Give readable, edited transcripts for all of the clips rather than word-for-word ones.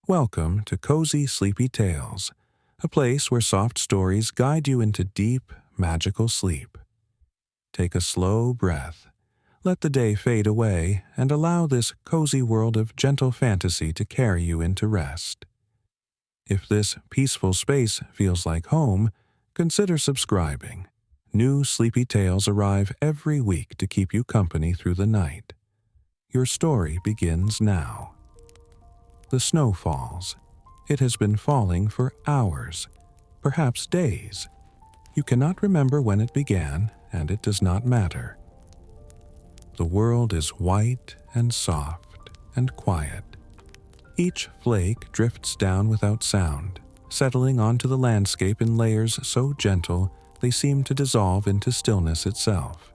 Welcome to Cozy Sleepy Tales, a place where soft stories guide you into deep, magical sleep. Take a slow breath, let the day fade away, and allow this cozy world of gentle fantasy to carry you into rest. If this peaceful space feels like home, consider subscribing. New Sleepy Tales arrive every week to keep you company through the night. Your story begins now. The snow falls. It has been falling for hours, perhaps days. You cannot remember when it began, and it does not matter. The world is white and soft and quiet. Each flake drifts down without sound, settling onto the landscape in layers so gentle they seem to dissolve into stillness itself.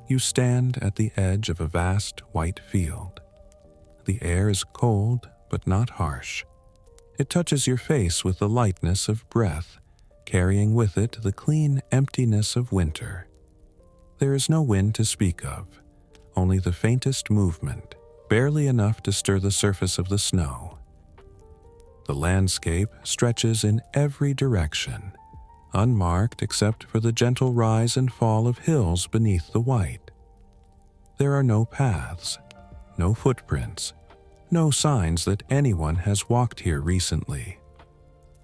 You stand at the edge of a vast white field. The air is cold but not harsh. It touches your face with the lightness of breath, carrying with it the clean emptiness of winter. There is no wind to speak of, only the faintest movement, barely enough to stir the surface of the snow. The landscape stretches in every direction, unmarked except for the gentle rise and fall of hills beneath the white. There are no paths, no footprints, no signs that anyone has walked here recently.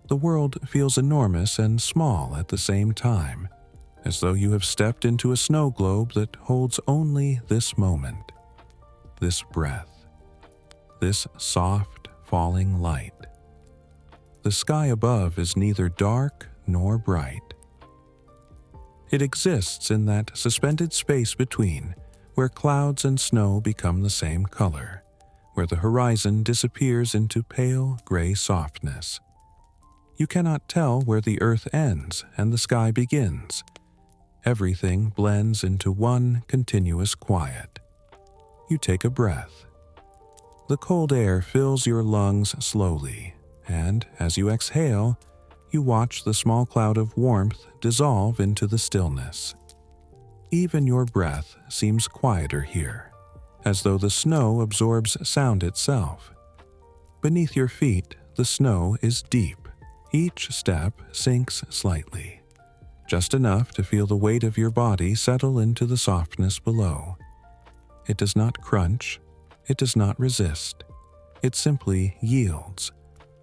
The world feels enormous and small at the same time, as though you have stepped into a snow globe that holds only this moment, this breath, this soft falling light. The sky above is neither dark nor bright. It exists in that suspended space between, where clouds and snow become the same color, where the horizon disappears into pale gray softness. You cannot tell where the earth ends and the sky begins. Everything blends into one continuous quiet. You take a breath. The cold air fills your lungs slowly, and as you exhale, you watch the small cloud of warmth dissolve into the stillness. Even your breath seems quieter here, as though the snow absorbs sound itself. Beneath your feet, the snow is deep. Each step sinks slightly, just enough to feel the weight of your body settle into the softness below. It does not crunch, it does not resist. It simply yields,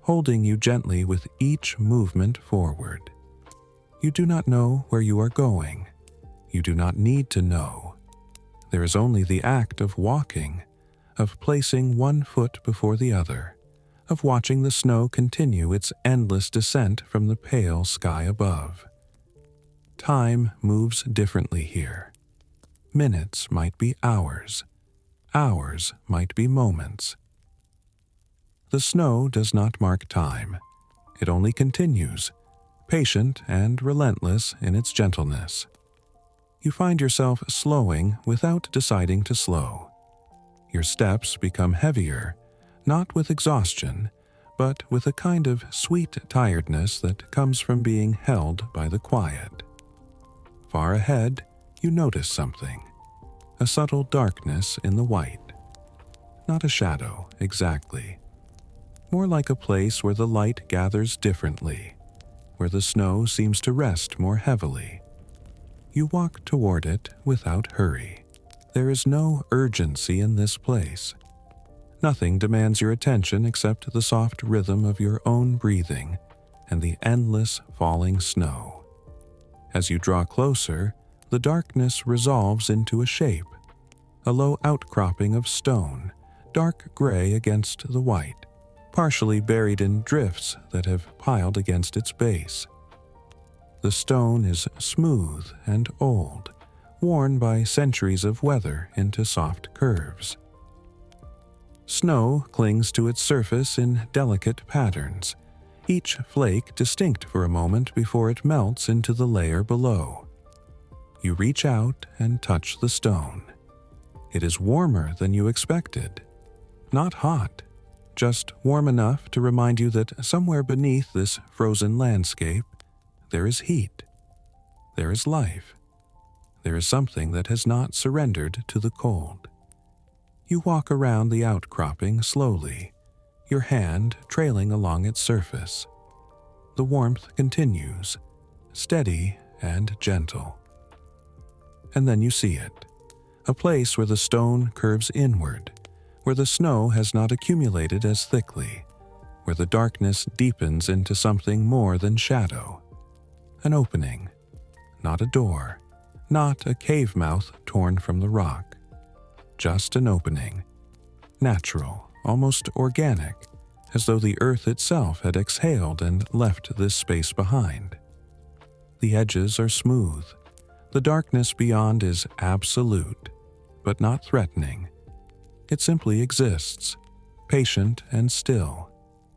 holding you gently with each movement forward. You do not know where you are going. You do not need to know. There is only the act of walking, of placing one foot before the other, of watching the snow continue its endless descent from the pale sky above. Time moves differently here. Minutes might be hours. Hours might be moments. The snow does not mark time. It only continues, patient and relentless in its gentleness. You find yourself slowing without deciding to slow. Your steps become heavier, not with exhaustion, but with a kind of sweet tiredness that comes from being held by the quiet. Far ahead, you notice something, a subtle darkness in the white. Not a shadow, exactly. More like a place where the light gathers differently, where the snow seems to rest more heavily. You walk toward it without hurry. There is no urgency in this place. Nothing demands your attention except the soft rhythm of your own breathing and the endless falling snow. As you draw closer, the darkness resolves into a shape, a low outcropping of stone, dark gray against the white, partially buried in drifts that have piled against its base. The stone is smooth and old, worn by centuries of weather into soft curves. Snow clings to its surface in delicate patterns, each flake distinct for a moment before it melts into the layer below. You reach out and touch the stone. It is warmer than you expected. Not hot, just warm enough to remind you that somewhere beneath this frozen landscape, there is heat. There is life. There is something that has not surrendered to the cold. You walk around the outcropping slowly, your hand trailing along its surface. The warmth continues, steady and gentle. And then you see it, a place where the stone curves inward, where the snow has not accumulated as thickly, where the darkness deepens into something more than shadow. An opening, not a door, not a cave mouth torn from the rock. Just an opening, natural, almost organic, as though the earth itself had exhaled and left this space behind. The edges are smooth. The darkness beyond is absolute, but not threatening. It simply exists, patient and still,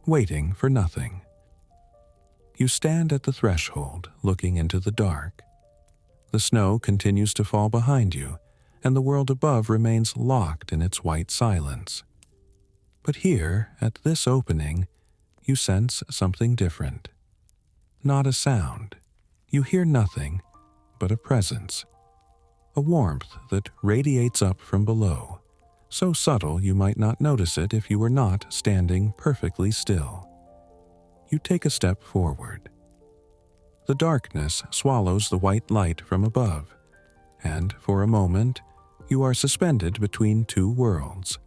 waiting for nothing. You stand at the threshold, looking into the dark. The snow continues to fall behind you, and the world above remains locked in its white silence. But here, at this opening, you sense something different. Not a sound. You hear nothing but a presence. A warmth that radiates up from below, so subtle you might not notice it if you were not standing perfectly still. You take a step forward. The darkness swallows the white light from above, and for a moment, you are suspended between two worlds.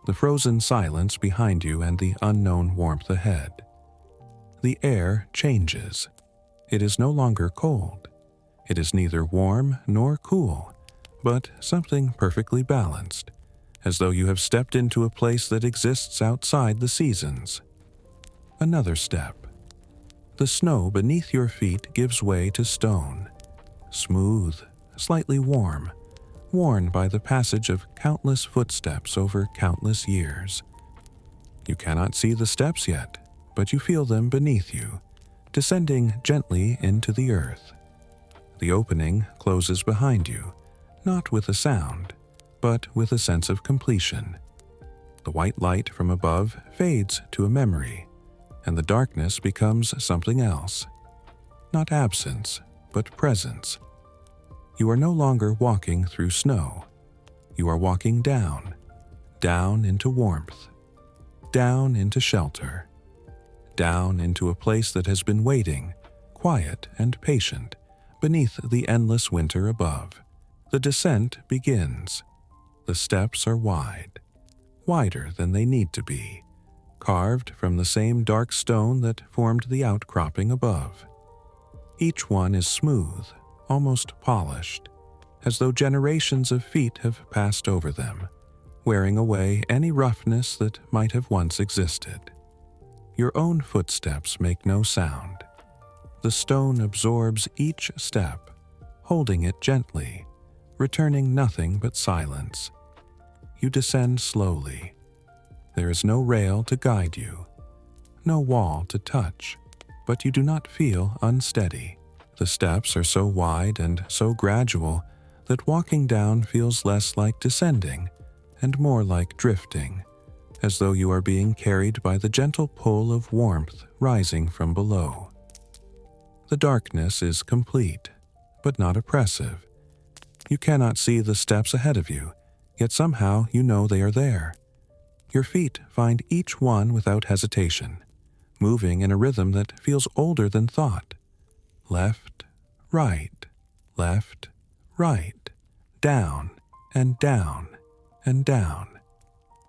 The frozen silence behind you and the unknown warmth ahead. The air changes. It is no longer cold. It is neither warm nor cool, but something perfectly balanced, as though you have stepped into a place that exists outside the seasons. Another step. The snow beneath your feet gives way to stone, smooth, slightly warm, worn by the passage of countless footsteps over countless years. You cannot see the steps yet, but you feel them beneath you, descending gently into the earth. The opening closes behind you, not with a sound, but with a sense of completion. The white light from above fades to a memory, and the darkness becomes something else. Not absence, but presence. You are no longer walking through snow. You are walking down, down into warmth, down into shelter, down into a place that has been waiting, quiet and patient, beneath the endless winter above. The descent begins. The steps are wide, wider than they need to be, carved from the same dark stone that formed the outcropping above. Each one is smooth, almost polished, as though generations of feet have passed over them, wearing away any roughness that might have once existed. Your own footsteps make no sound. The stone absorbs each step, holding it gently, returning nothing but silence. You descend slowly. There is no rail to guide you, no wall to touch, but you do not feel unsteady. The steps are so wide and so gradual that walking down feels less like descending and more like drifting, as though you are being carried by the gentle pull of warmth rising from below. The darkness is complete, but not oppressive. You cannot see the steps ahead of you, yet somehow you know they are there. Your feet find each one without hesitation, moving in a rhythm that feels older than thought. Left, right, left, right, down, and down, and down.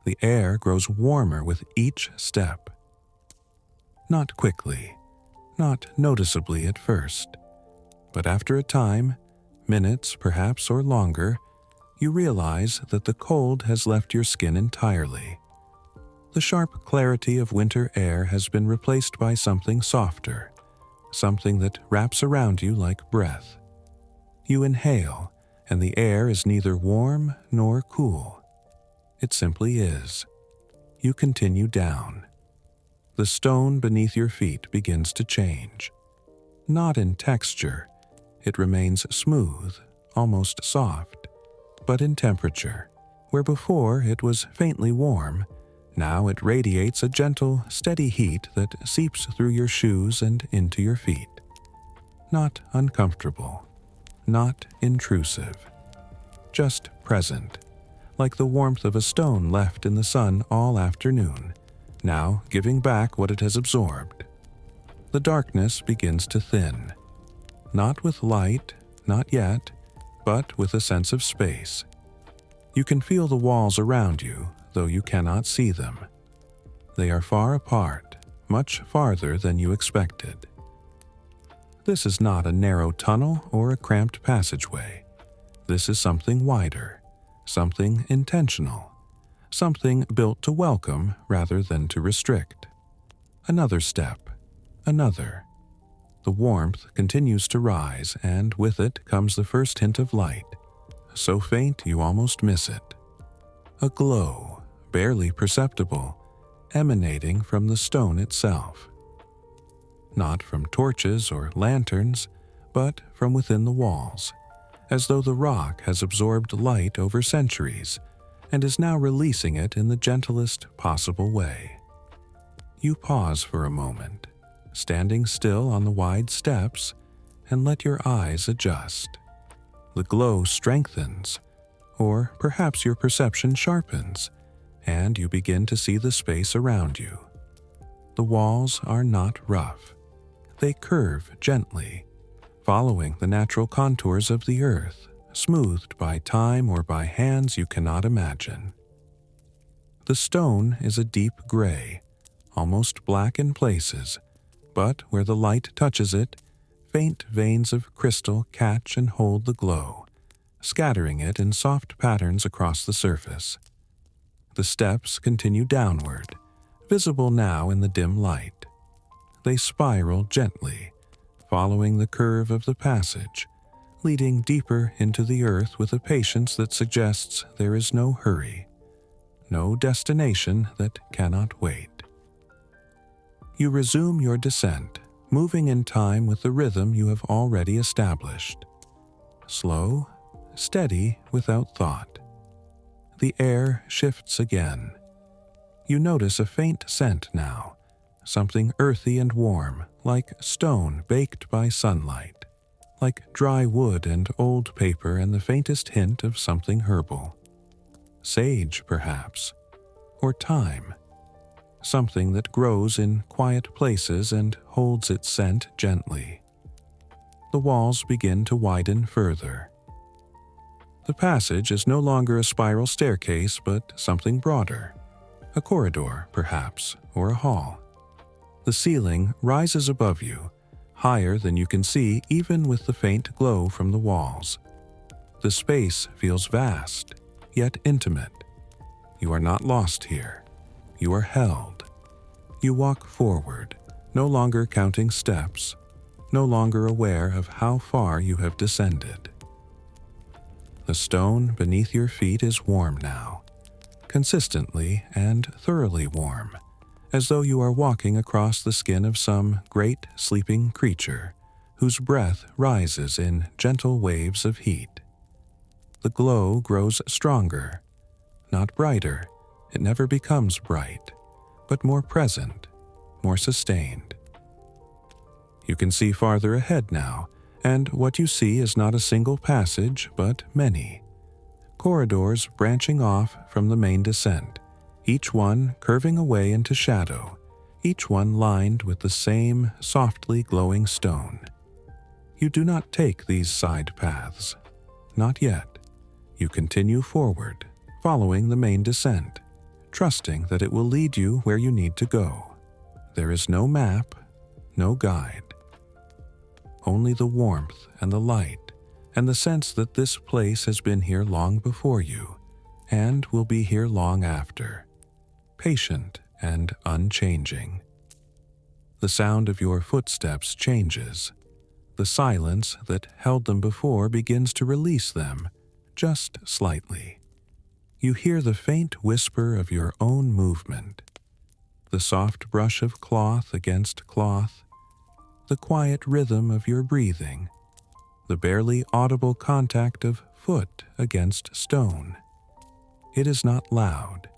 The air grows warmer with each step. Not quickly, not noticeably at first, but after a time, minutes perhaps or longer, you realize that the cold has left your skin entirely. The sharp clarity of winter air has been replaced by something softer, something that wraps around you like breath. You inhale, and the air is neither warm nor cool. It simply is. You continue down. The stone beneath your feet begins to change. Not in texture, it remains smooth, almost soft, but in temperature, where before it was faintly warm, now it radiates a gentle, steady heat that seeps through your shoes and into your feet. Not uncomfortable, not intrusive, just present, like the warmth of a stone left in the sun all afternoon, now giving back what it has absorbed. The darkness begins to thin, not with light, not yet, but with a sense of space. You can feel the walls around you, though you cannot see them. They are far apart, much farther than you expected. This is not a narrow tunnel or a cramped passageway. This is something wider, something intentional, something built to welcome rather than to restrict. Another step, another. The warmth continues to rise, and with it comes the first hint of light, so faint you almost miss it. A glow, barely perceptible, emanating from the stone itself. Not from torches or lanterns, but from within the walls, as though the rock has absorbed light over centuries and is now releasing it in the gentlest possible way. You pause for a moment, standing still on the wide steps, and let your eyes adjust. The glow strengthens, or perhaps your perception sharpens, and you begin to see the space around you. The walls are not rough. They curve gently, following the natural contours of the earth, smoothed by time or by hands you cannot imagine. The stone is a deep gray, almost black in places, but where the light touches it, faint veins of crystal catch and hold the glow, scattering it in soft patterns across the surface. The steps continue downward, visible now in the dim light. They spiral gently, following the curve of the passage, leading deeper into the earth with a patience that suggests there is no hurry, no destination that cannot wait. You resume your descent, moving in time with the rhythm you have already established. Slow, steady, without thought. The air shifts again. You notice a faint scent now, something earthy and warm, like stone baked by sunlight, like dry wood and old paper and the faintest hint of something herbal. Sage, perhaps, or thyme, something that grows in quiet places and holds its scent gently. The walls begin to widen further. The passage is no longer a spiral staircase, but something broader, a corridor, perhaps, or a hall. The ceiling rises above you, higher than you can see even with the faint glow from the walls. The space feels vast, yet intimate. You are not lost here. You are held. You walk forward, no longer counting steps, no longer aware of how far you have descended. The stone beneath your feet is warm now, consistently and thoroughly warm, as though you are walking across the skin of some great sleeping creature whose breath rises in gentle waves of heat. The glow grows stronger, not brighter. It never becomes bright, but more present, more sustained. You can see farther ahead now, and what you see is not a single passage, but many. Corridors branching off from the main descent, each one curving away into shadow, each one lined with the same softly glowing stone. You do not take these side paths. Not yet. You continue forward, following the main descent, trusting that it will lead you where you need to go. There is no map, no guide. Only the warmth and the light, and the sense that this place has been here long before you, and will be here long after, patient and unchanging. The sound of your footsteps changes. The silence that held them before begins to release them, just slightly. You hear the faint whisper of your own movement, the soft brush of cloth against cloth, the quiet rhythm of your breathing, the barely audible contact of foot against stone. It is not loud.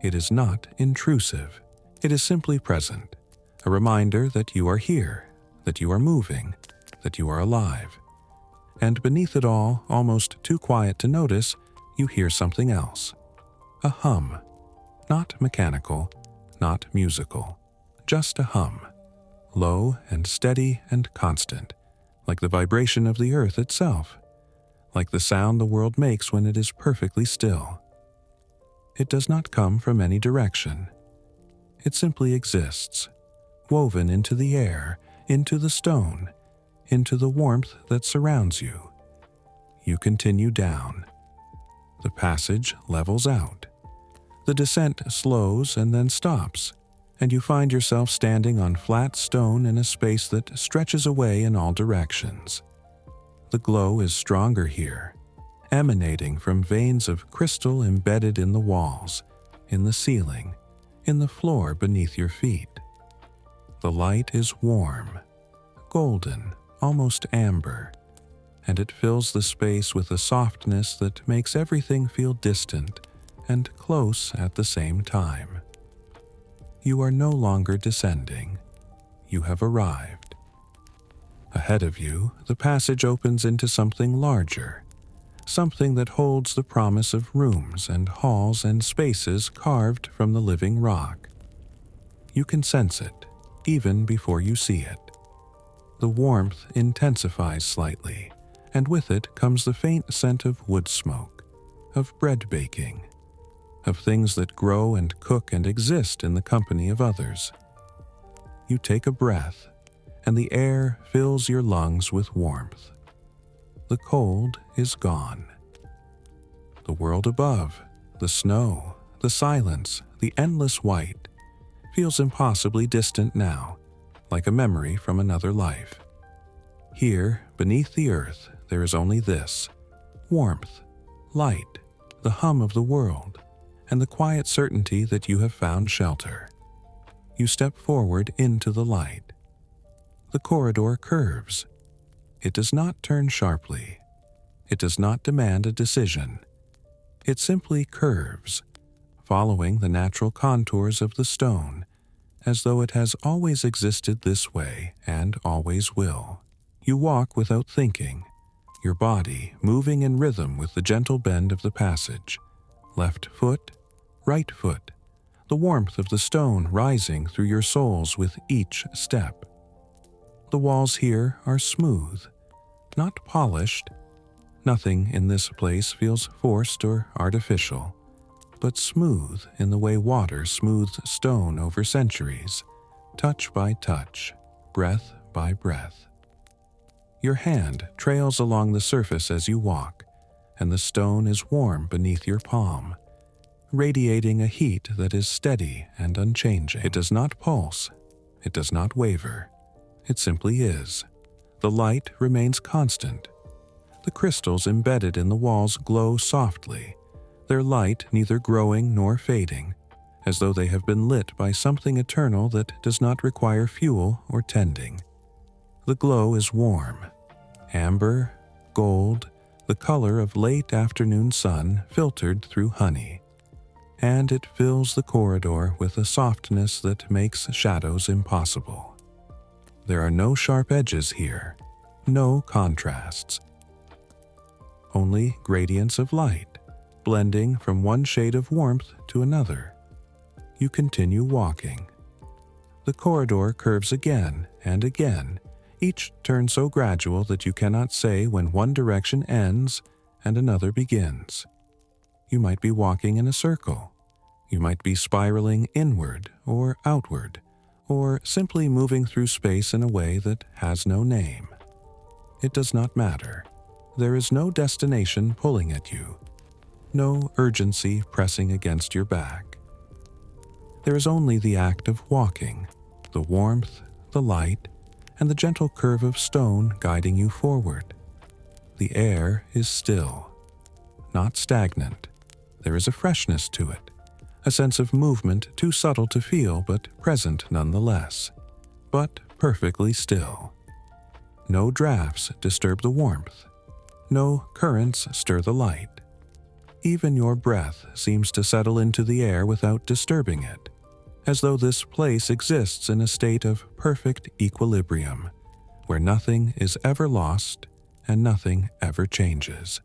It is not intrusive. It is simply present, a reminder that you are here, that you are moving, that you are alive. And beneath it all, almost too quiet to notice, you hear something else. A hum, not mechanical, not musical, just a hum, low and steady and constant, like the vibration of the earth itself, like the sound the world makes when it is perfectly still. It does not come from any direction. It simply exists, woven into the air, into the stone, into the warmth that surrounds you. You continue down. The passage levels out. The descent slows and then stops, and you find yourself standing on flat stone in a space that stretches away in all directions. The glow is stronger here, emanating from veins of crystal embedded in the walls, in the ceiling, in the floor beneath your feet. The light is warm, golden, almost amber, and it fills the space with a softness that makes everything feel distant and close at the same time. You are no longer descending. You have arrived. Ahead of you, the passage opens into something larger, something that holds the promise of rooms and halls and spaces carved from the living rock. You can sense it, even before you see it. The warmth intensifies slightly, and with it comes the faint scent of wood smoke, of bread baking, of things that grow and cook and exist in the company of others. You take a breath, and the air fills your lungs with warmth. The cold is gone. The world above, the snow, the silence, the endless white, feels impossibly distant now, like a memory from another life. Here, beneath the earth, there is only this: warmth, light, the hum of the world, and the quiet certainty that you have found shelter. You step forward into the light. The corridor curves. It does not turn sharply. It does not demand a decision. It simply curves, following the natural contours of the stone, as though it has always existed this way and always will. You walk without thinking, your body moving in rhythm with the gentle bend of the passage. Left foot, right foot, the warmth of the stone rising through your soles with each step. The walls here are smooth, not polished. Nothing in this place feels forced or artificial, but smooth in the way water smooths stone over centuries, touch by touch, breath by breath. Your hand trails along the surface as you walk, and the stone is warm beneath your palm, radiating a heat that is steady and unchanging. It does not pulse. It does not waver. It simply is. The light remains constant. The crystals embedded in the walls glow softly, their light neither growing nor fading, as though they have been lit by something eternal that does not require fuel or tending. The glow is warm, amber, gold, the color of late afternoon sun filtered through honey, and it fills the corridor with a softness that makes shadows impossible. There are no sharp edges here, no contrasts. Only gradients of light, blending from one shade of warmth to another. You continue walking. The corridor curves again and again, each turn so gradual that you cannot say when one direction ends and another begins. You might be walking in a circle. You might be spiraling inward or outward, or simply moving through space in a way that has no name. It does not matter. There is no destination pulling at you, no urgency pressing against your back. There is only the act of walking, the warmth, the light, and the gentle curve of stone guiding you forward. The air is still, not stagnant. There is a freshness to it, a sense of movement too subtle to feel but present nonetheless, but perfectly still. No drafts disturb the warmth. No currents stir the light. Even your breath seems to settle into the air without disturbing it, as though this place exists in a state of perfect equilibrium, where nothing is ever lost and nothing ever changes.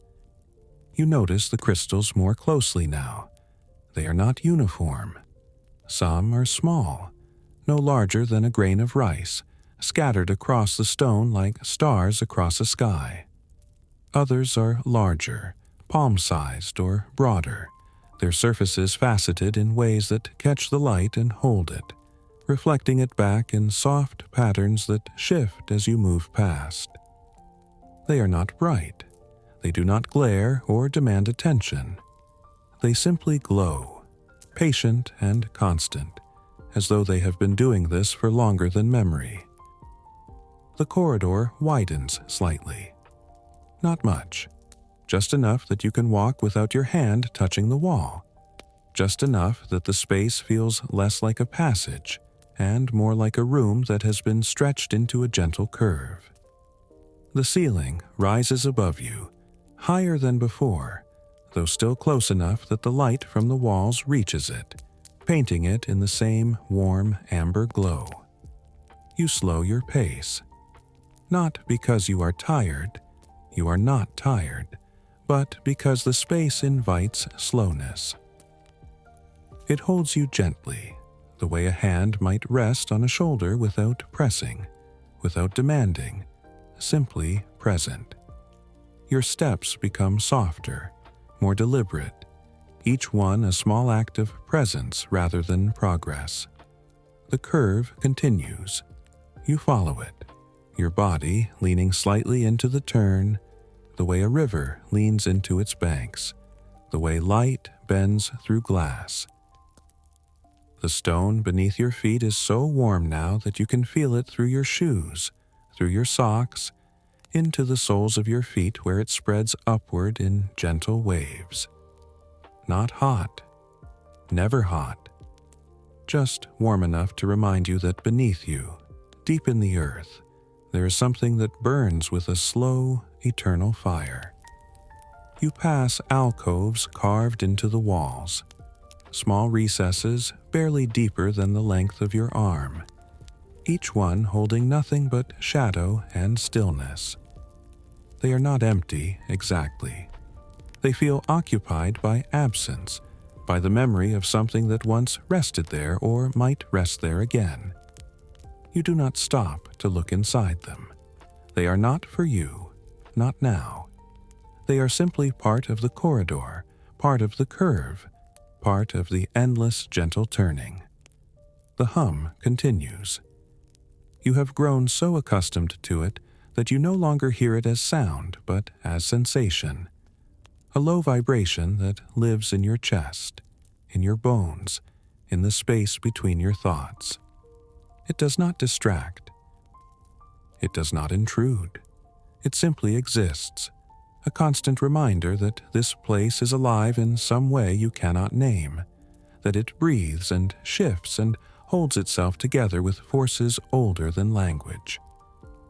You notice the crystals more closely now. They are not uniform. Some are small, no larger than a grain of rice, scattered across the stone like stars across a sky. Others are larger, palm-sized or broader, their surfaces faceted in ways that catch the light and hold it, reflecting it back in soft patterns that shift as you move past. They are not bright. They do not glare or demand attention. They simply glow, patient and constant, as though they have been doing this for longer than memory. The corridor widens slightly. Not much. Just enough that you can walk without your hand touching the wall. Just enough that the space feels less like a passage and more like a room that has been stretched into a gentle curve. The ceiling rises above you, higher than before, though still close enough that the light from the walls reaches it, painting it in the same warm amber glow. You slow your pace. Not because you are tired, you are not tired, but because the space invites slowness. It holds you gently, the way a hand might rest on a shoulder without pressing, without demanding, simply present. Your steps become softer, more deliberate, each one a small act of presence rather than progress. The curve continues. You follow it, your body leaning slightly into the turn, the way a river leans into its banks, the way light bends through glass. The stone beneath your feet is so warm now that you can feel it through your shoes, through your socks, into the soles of your feet where it spreads upward in gentle waves. Not hot, never hot, just warm enough to remind you that beneath you, deep in the earth, there is something that burns with a slow, eternal fire. You pass alcoves carved into the walls, small recesses barely deeper than the length of your arm, each one holding nothing but shadow and stillness. They are not empty exactly. They feel occupied by absence, by the memory of something that once rested there or might rest there again. You do not stop to look inside them. They are not for you, not now. They are simply part of the corridor, part of the curve, part of the endless gentle turning. The hum continues. You have grown so accustomed to it that you no longer hear it as sound, but as sensation. A low vibration that lives in your chest, in your bones, in the space between your thoughts. It does not distract. It does not intrude. It simply exists, a constant reminder that this place is alive in some way you cannot name, that it breathes and shifts and holds itself together with forces older than language.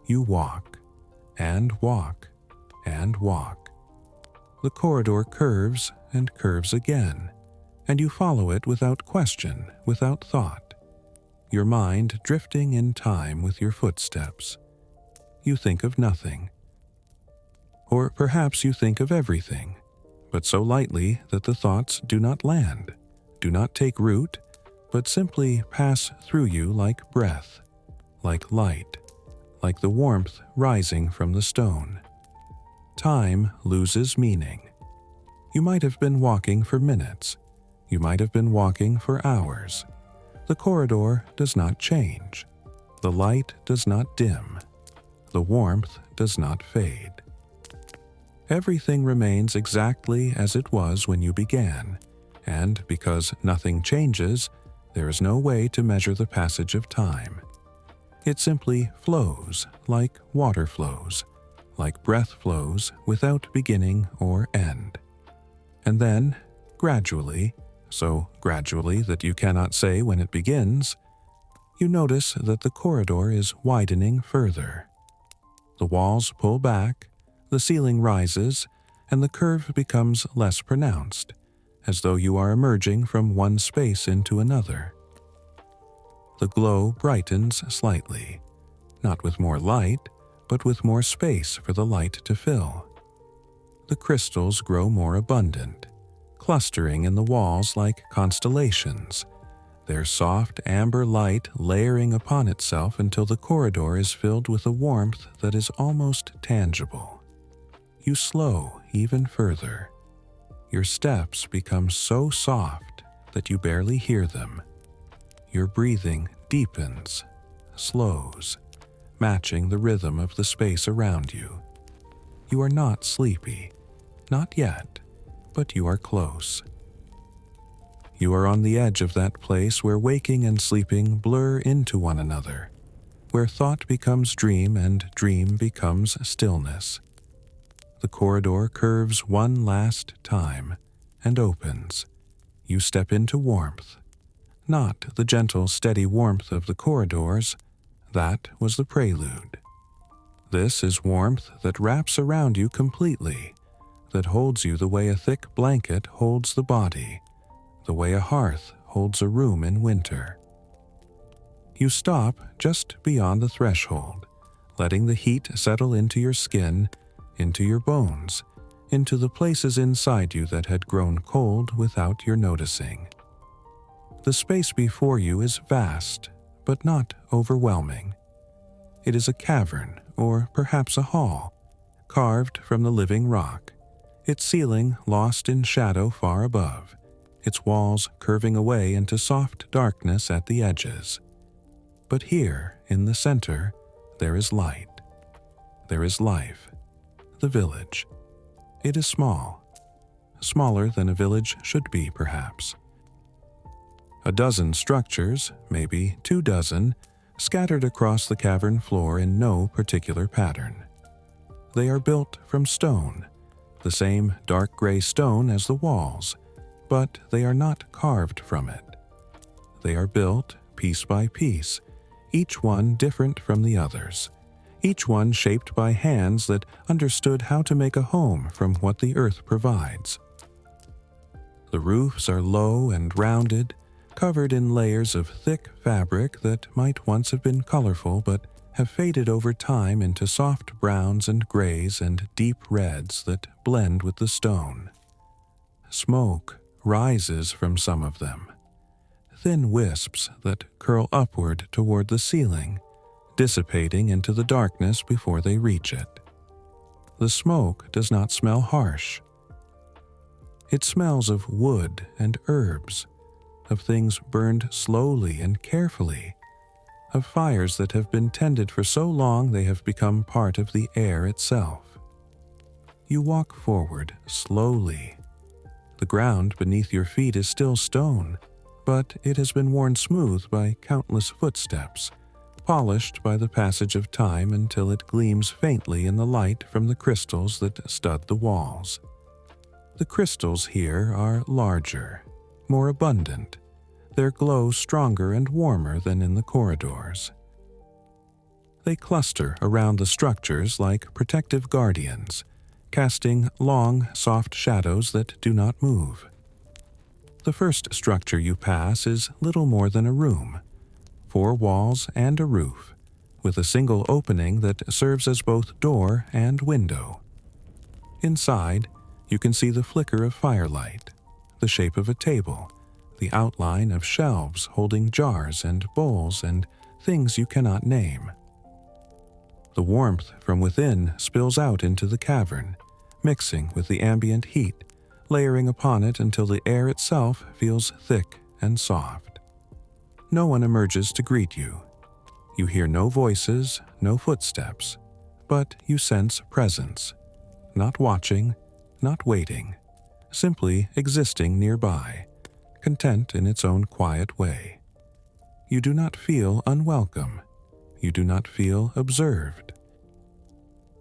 You walk, and walk, and walk. The corridor curves and curves again, and you follow it without question, without thought, your mind drifting in time with your footsteps. You think of nothing. Or perhaps you think of everything, but so lightly that the thoughts do not land, do not take root, but simply pass through you like breath, like light, like the warmth rising from the stone. Time loses meaning. You might have been walking for minutes. You might have been walking for hours. The corridor does not change. The light does not dim. The warmth does not fade. Everything remains exactly as it was when you began, and because nothing changes, there is no way to measure the passage of time. It simply flows like water flows, like breath flows without beginning or end. And then, gradually, so gradually that you cannot say when it begins, you notice that the corridor is widening further. The walls pull back, the ceiling rises, and the curve becomes less pronounced, as though you are emerging from one space into another. The glow brightens slightly, not with more light, but with more space for the light to fill. The crystals grow more abundant, clustering in the walls like constellations, their soft amber light layering upon itself until the corridor is filled with a warmth that is almost tangible. You slow even further. Your steps become so soft that you barely hear them. Your breathing deepens, slows, matching the rhythm of the space around you. You are not sleepy, not yet, but you are close. You are on the edge of that place where waking and sleeping blur into one another, where thought becomes dream and dream becomes stillness. The corridor curves one last time and opens. You step into warmth. Not the gentle, steady warmth of the corridors. That was the prelude. This is warmth that wraps around you completely, that holds you the way a thick blanket holds the body, the way a hearth holds a room in winter. You stop just beyond the threshold, letting the heat settle into your skin, into your bones, into the places inside you that had grown cold without your noticing. The space before you is vast, but not overwhelming. It is a cavern, or perhaps a hall, carved from the living rock, its ceiling lost in shadow far above, its walls curving away into soft darkness at the edges. But here, in the center, there is light. There is life. The village. It is small. Smaller than a village should be, perhaps. A dozen structures, maybe 24, scattered across the cavern floor in no particular pattern. They are built from stone, the same dark gray stone as the walls, but they are not carved from it. They are built piece by piece, each one different from the others, each one shaped by hands that understood how to make a home from what the earth provides. The roofs are low and rounded, covered in layers of thick fabric that might once have been colorful but have faded over time into soft browns and grays and deep reds that blend with the stone. Smoke rises from some of them, thin wisps that curl upward toward the ceiling, dissipating into the darkness before they reach it. The smoke does not smell harsh. It smells of wood and herbs, of things burned slowly and carefully, of fires that have been tended for so long they have become part of the air itself. You walk forward slowly. The ground beneath your feet is still stone, but it has been worn smooth by countless footsteps, polished by the passage of time until it gleams faintly in the light from the crystals that stud the walls. The crystals here are larger, more abundant, their glow stronger and warmer than in the corridors. They cluster around the structures like protective guardians, casting long, soft shadows that do not move. The first structure you pass is little more than a room, 4 walls and a roof, with a single opening that serves as both door and window. Inside, you can see the flicker of firelight, the shape of a table, the outline of shelves holding jars and bowls and things you cannot name. The warmth from within spills out into the cavern, mixing with the ambient heat, layering upon it until the air itself feels thick and soft. No one emerges to greet you. You hear no voices, no footsteps, but you sense presence, not watching, not waiting, simply existing nearby, content in its own quiet way. You do not feel unwelcome. You do not feel observed.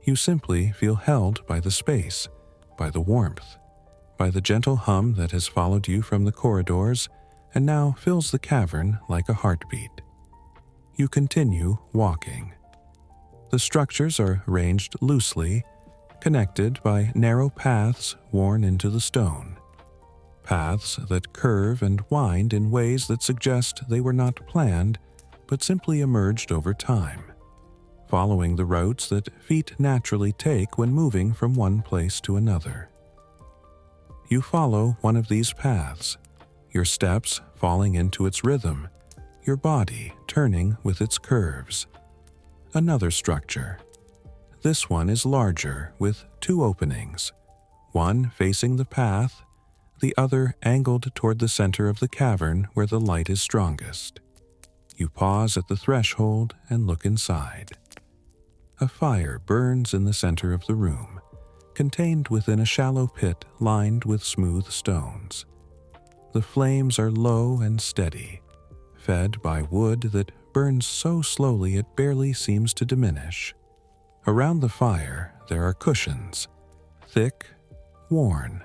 You simply feel held by the space, by the warmth, by the gentle hum that has followed you from the corridors and now fills the cavern like a heartbeat. You continue walking. The structures are arranged loosely, connected by narrow paths worn into the stone. Paths that curve and wind in ways that suggest they were not planned, but simply emerged over time, following the routes that feet naturally take when moving from one place to another. You follow one of these paths, your steps falling into its rhythm, your body turning with its curves. Another structure. This one is larger, with two openings, one facing the path, the other angled toward the center of the cavern where the light is strongest. You pause at the threshold and look inside. A fire burns in the center of the room, contained within a shallow pit lined with smooth stones. The flames are low and steady, fed by wood that burns so slowly it barely seems to diminish. Around the fire there are cushions, thick, worn,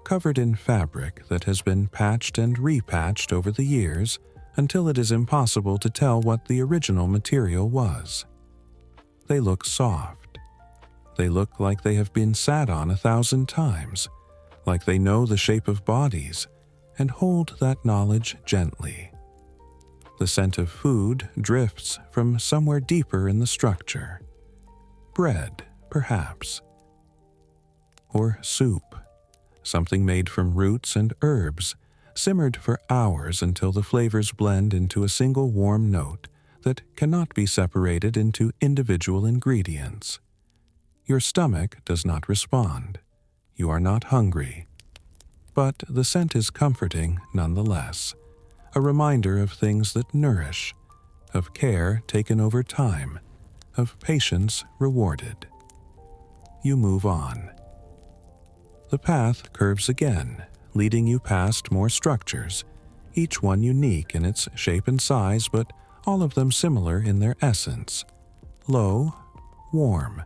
covered in fabric that has been patched and repatched over the years until it is impossible to tell what the original material was. They look soft. They look like they have been sat on 1,000 times, like they know the shape of bodies and hold that knowledge gently. The scent of food drifts from somewhere deeper in the structure. Bread, perhaps. Or soup, something made from roots and herbs, simmered for hours until the flavors blend into a single warm note that cannot be separated into individual ingredients. Your stomach does not respond. You are not hungry. But the scent is comforting nonetheless, a reminder of things that nourish, of care taken over time, of patience rewarded. You move on. The path curves again, leading you past more structures, each one unique in its shape and size, but all of them similar in their essence. Low, warm,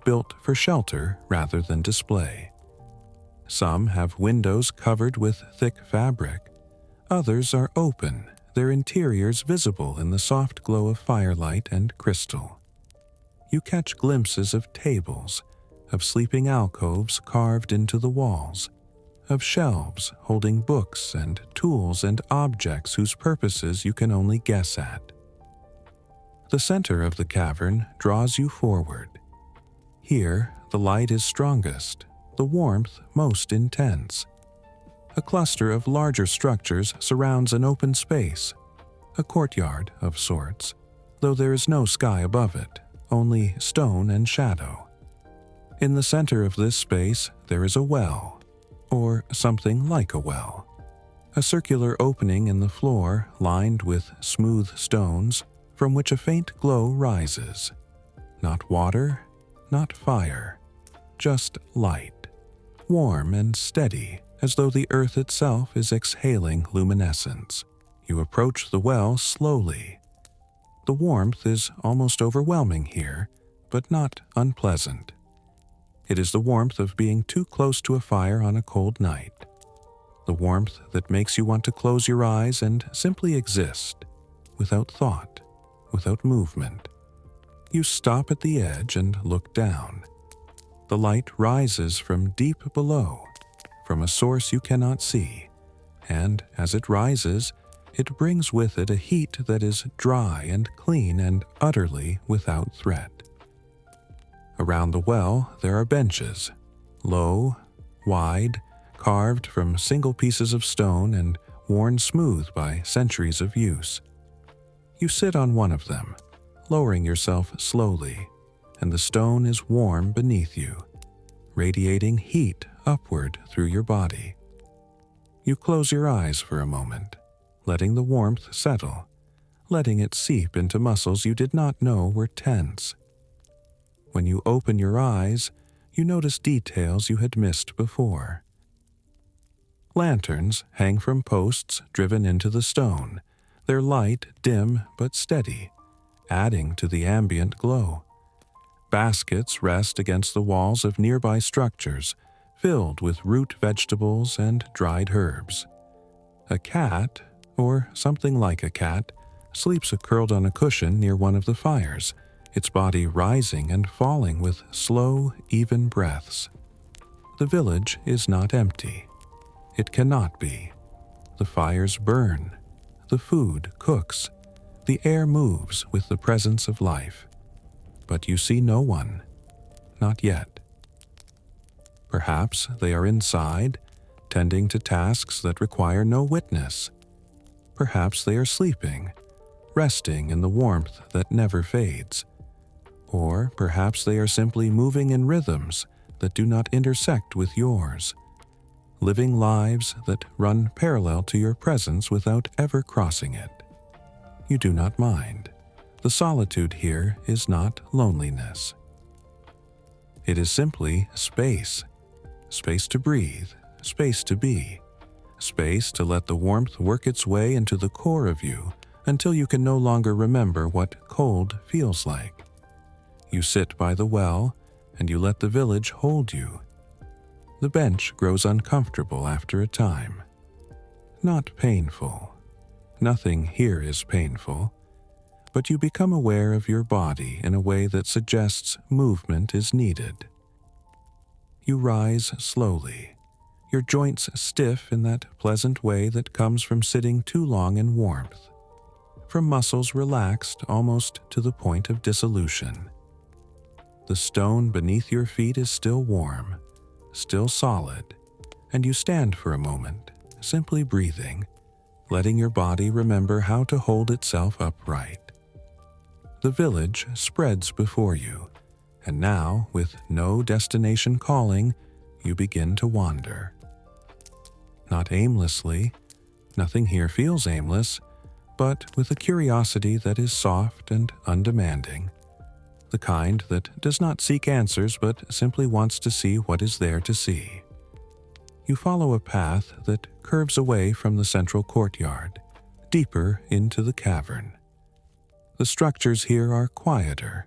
built for shelter rather than display. Some have windows covered with thick fabric. Others are open, their interiors visible in the soft glow of firelight and crystal. You catch glimpses of tables, of sleeping alcoves carved into the walls, of shelves holding books and tools and objects whose purposes you can only guess at. The center of the cavern draws you forward. Here, the light is strongest, the warmth most intense. A cluster of larger structures surrounds an open space, a courtyard of sorts, though there is no sky above it, only stone and shadow. In the center of this space there is a well, or something like a well, a circular opening in the floor lined with smooth stones from which a faint glow rises. Not water, not fire, just light, warm and steady, as though the earth itself is exhaling luminescence. You approach the well slowly. The warmth is almost overwhelming here, but not unpleasant. It is the warmth of being too close to a fire on a cold night. The warmth that makes you want to close your eyes and simply exist, without thought, without movement. You stop at the edge and look down. The light rises from deep below, from a source you cannot see, and as it rises, it brings with it a heat that is dry and clean and utterly without threat. Around the well there are benches, low, wide, carved from single pieces of stone and worn smooth by centuries of use. You sit on one of them, lowering yourself slowly, and the stone is warm beneath you, radiating heat upward through your body. You close your eyes for a moment, letting the warmth settle, letting it seep into muscles you did not know were tense. When you open your eyes, you notice details you had missed before. Lanterns hang from posts driven into the stone, their light dim but steady, adding to the ambient glow. Baskets rest against the walls of nearby structures, filled with root vegetables and dried herbs. A cat, or something like a cat, sleeps curled on a cushion near one of the fires, its body rising and falling with slow, even breaths. The village is not empty. It cannot be. The fires burn. The food cooks. The air moves with the presence of life. But you see no one. Not yet. Perhaps they are inside, tending to tasks that require no witness. Perhaps they are sleeping, resting in the warmth that never fades. Or perhaps they are simply moving in rhythms that do not intersect with yours, living lives that run parallel to your presence without ever crossing it. You do not mind. The solitude here is not loneliness. It is simply space. Space to breathe, space to be, space to let the warmth work its way into the core of you until you can no longer remember what cold feels like. You sit by the well, and you let the village hold you. The bench grows uncomfortable after a time. Not painful. Nothing here is painful. But you become aware of your body in a way that suggests movement is needed. You rise slowly, your joints stiff in that pleasant way that comes from sitting too long in warmth, from muscles relaxed almost to the point of dissolution. The stone beneath your feet is still warm, still solid, and you stand for a moment, simply breathing, letting your body remember how to hold itself upright. The village spreads before you, and now, with no destination calling, you begin to wander. Not aimlessly, nothing here feels aimless, but with a curiosity that is soft and undemanding, the kind that does not seek answers but simply wants to see what is there to see. You follow a path that curves away from the central courtyard, deeper into the cavern. The structures here are quieter,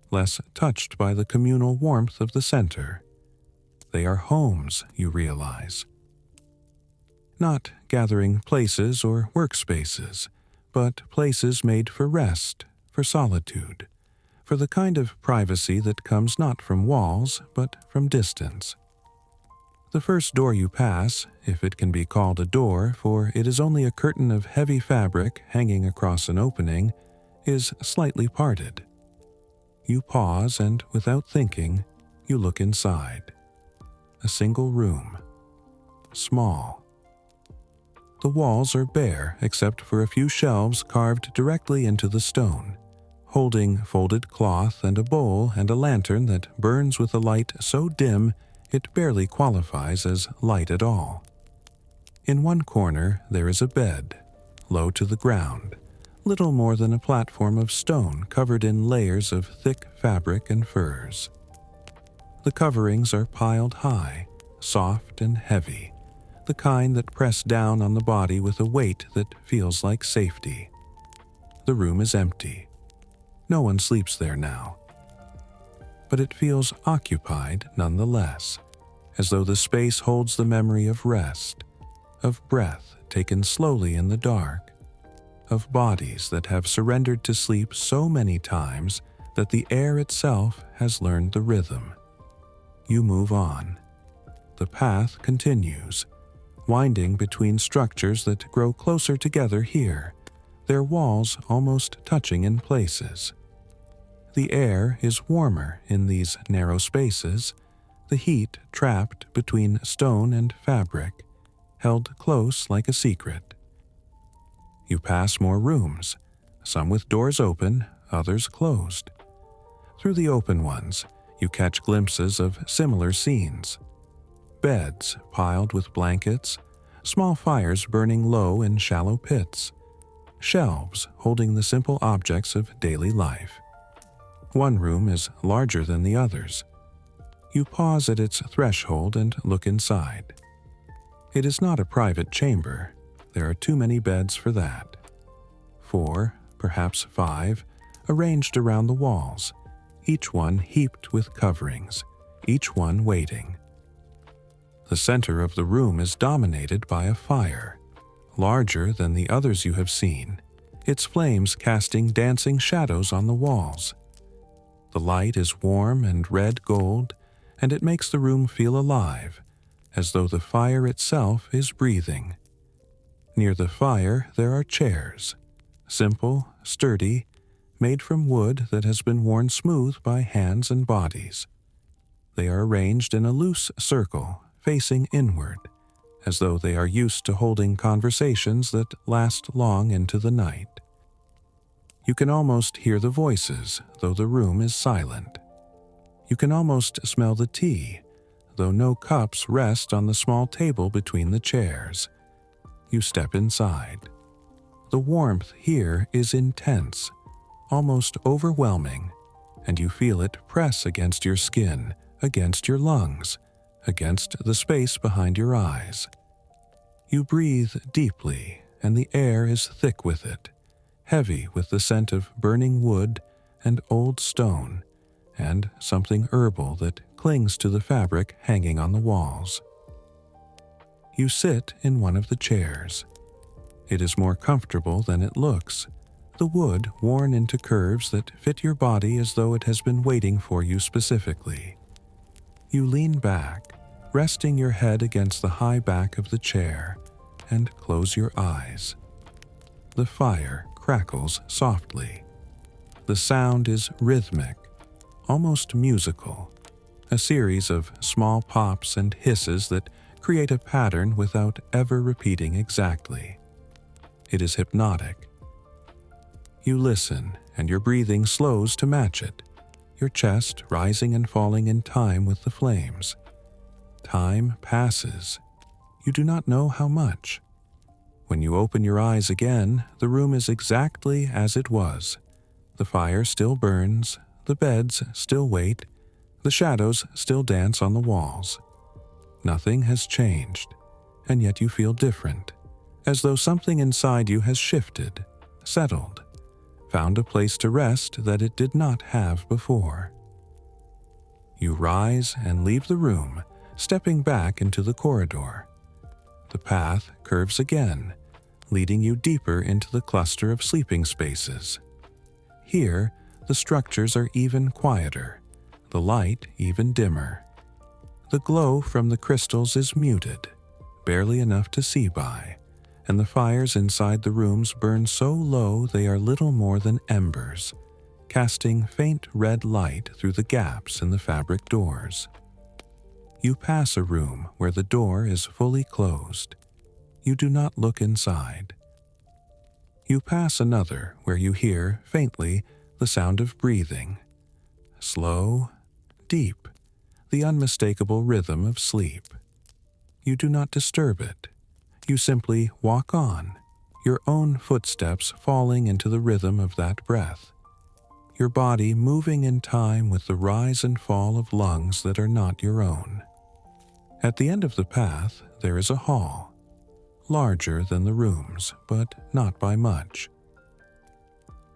less touched by the communal warmth of the center. They are homes, you realize. Not gathering places or workspaces, but places made for rest, for solitude, for the kind of privacy that comes not from walls, but from distance. The first door you pass, if it can be called a door, for it is only a curtain of heavy fabric hanging across an opening, is slightly parted. You pause and, without thinking, you look inside. A single room. Small. The walls are bare except for a few shelves carved directly into the stone, holding folded cloth and a bowl and a lantern that burns with a light so dim it barely qualifies as light at all. In one corner there is a bed, low to the ground, little more than a platform of stone covered in layers of thick fabric and furs. The coverings are piled high, soft and heavy, the kind that press down on the body with a weight that feels like safety. The room is empty. No one sleeps there now. But it feels occupied nonetheless, as though the space holds the memory of rest, of breath taken slowly in the dark, of bodies that have surrendered to sleep so many times that the air itself has learned the rhythm. You move on. The path continues, winding between structures that grow closer together here, their walls almost touching in places. The air is warmer in these narrow spaces, the heat trapped between stone and fabric, held close like a secret. You pass more rooms, some with doors open, others closed. Through the open ones, you catch glimpses of similar scenes. Beds piled with blankets, small fires burning low in shallow pits, shelves holding the simple objects of daily life. One room is larger than the others. You pause at its threshold and look inside. It is not a private chamber. There are too many beds for that. 4, perhaps 5, arranged around the walls, each one heaped with coverings, each one waiting. The center of the room is dominated by a fire, larger than the others you have seen, its flames casting dancing shadows on the walls. The light is warm and red gold, and it makes the room feel alive, as though the fire itself is breathing. Near the fire there are chairs, simple, sturdy, made from wood that has been worn smooth by hands and bodies. They are arranged in a loose circle, facing inward, as though they are used to holding conversations that last long into the night. You can almost hear the voices, though the room is silent. You can almost smell the tea, though no cups rest on the small table between the chairs. You step inside. The warmth here is intense, almost overwhelming, and you feel it press against your skin, against your lungs, against the space behind your eyes. You breathe deeply, and the air is thick with it, heavy with the scent of burning wood and old stone, and something herbal that clings to the fabric hanging on the walls. You sit in one of the chairs. It is more comfortable than it looks, the wood worn into curves that fit your body as though it has been waiting for you specifically. You lean back, resting your head against the high back of the chair, and close your eyes. The fire crackles softly. The sound is rhythmic, almost musical, a series of small pops and hisses that create a pattern without ever repeating exactly. It is hypnotic. You listen, and your breathing slows to match it, your chest rising and falling in time with the flames. Time passes. You do not know how much. When you open your eyes again, the room is exactly as it was. The fire still burns, the beds still wait, the shadows still dance on the walls. Nothing has changed, and yet you feel different, as though something inside you has shifted, settled, found a place to rest that it did not have before. You rise and leave the room, stepping back into the corridor. The path curves again, leading you deeper into the cluster of sleeping spaces. Here, the structures are even quieter, the light even dimmer. The glow from the crystals is muted, barely enough to see by, and the fires inside the rooms burn so low they are little more than embers, casting faint red light through the gaps in the fabric doors. You pass a room where the door is fully closed. You do not look inside. You pass another where you hear, faintly, the sound of breathing. Slow, deep, the unmistakable rhythm of sleep. You do not disturb it. You simply walk on, your own footsteps falling into the rhythm of that breath, your body moving in time with the rise and fall of lungs that are not your own. At the end of the path, there is a hall, larger than the rooms, but not by much.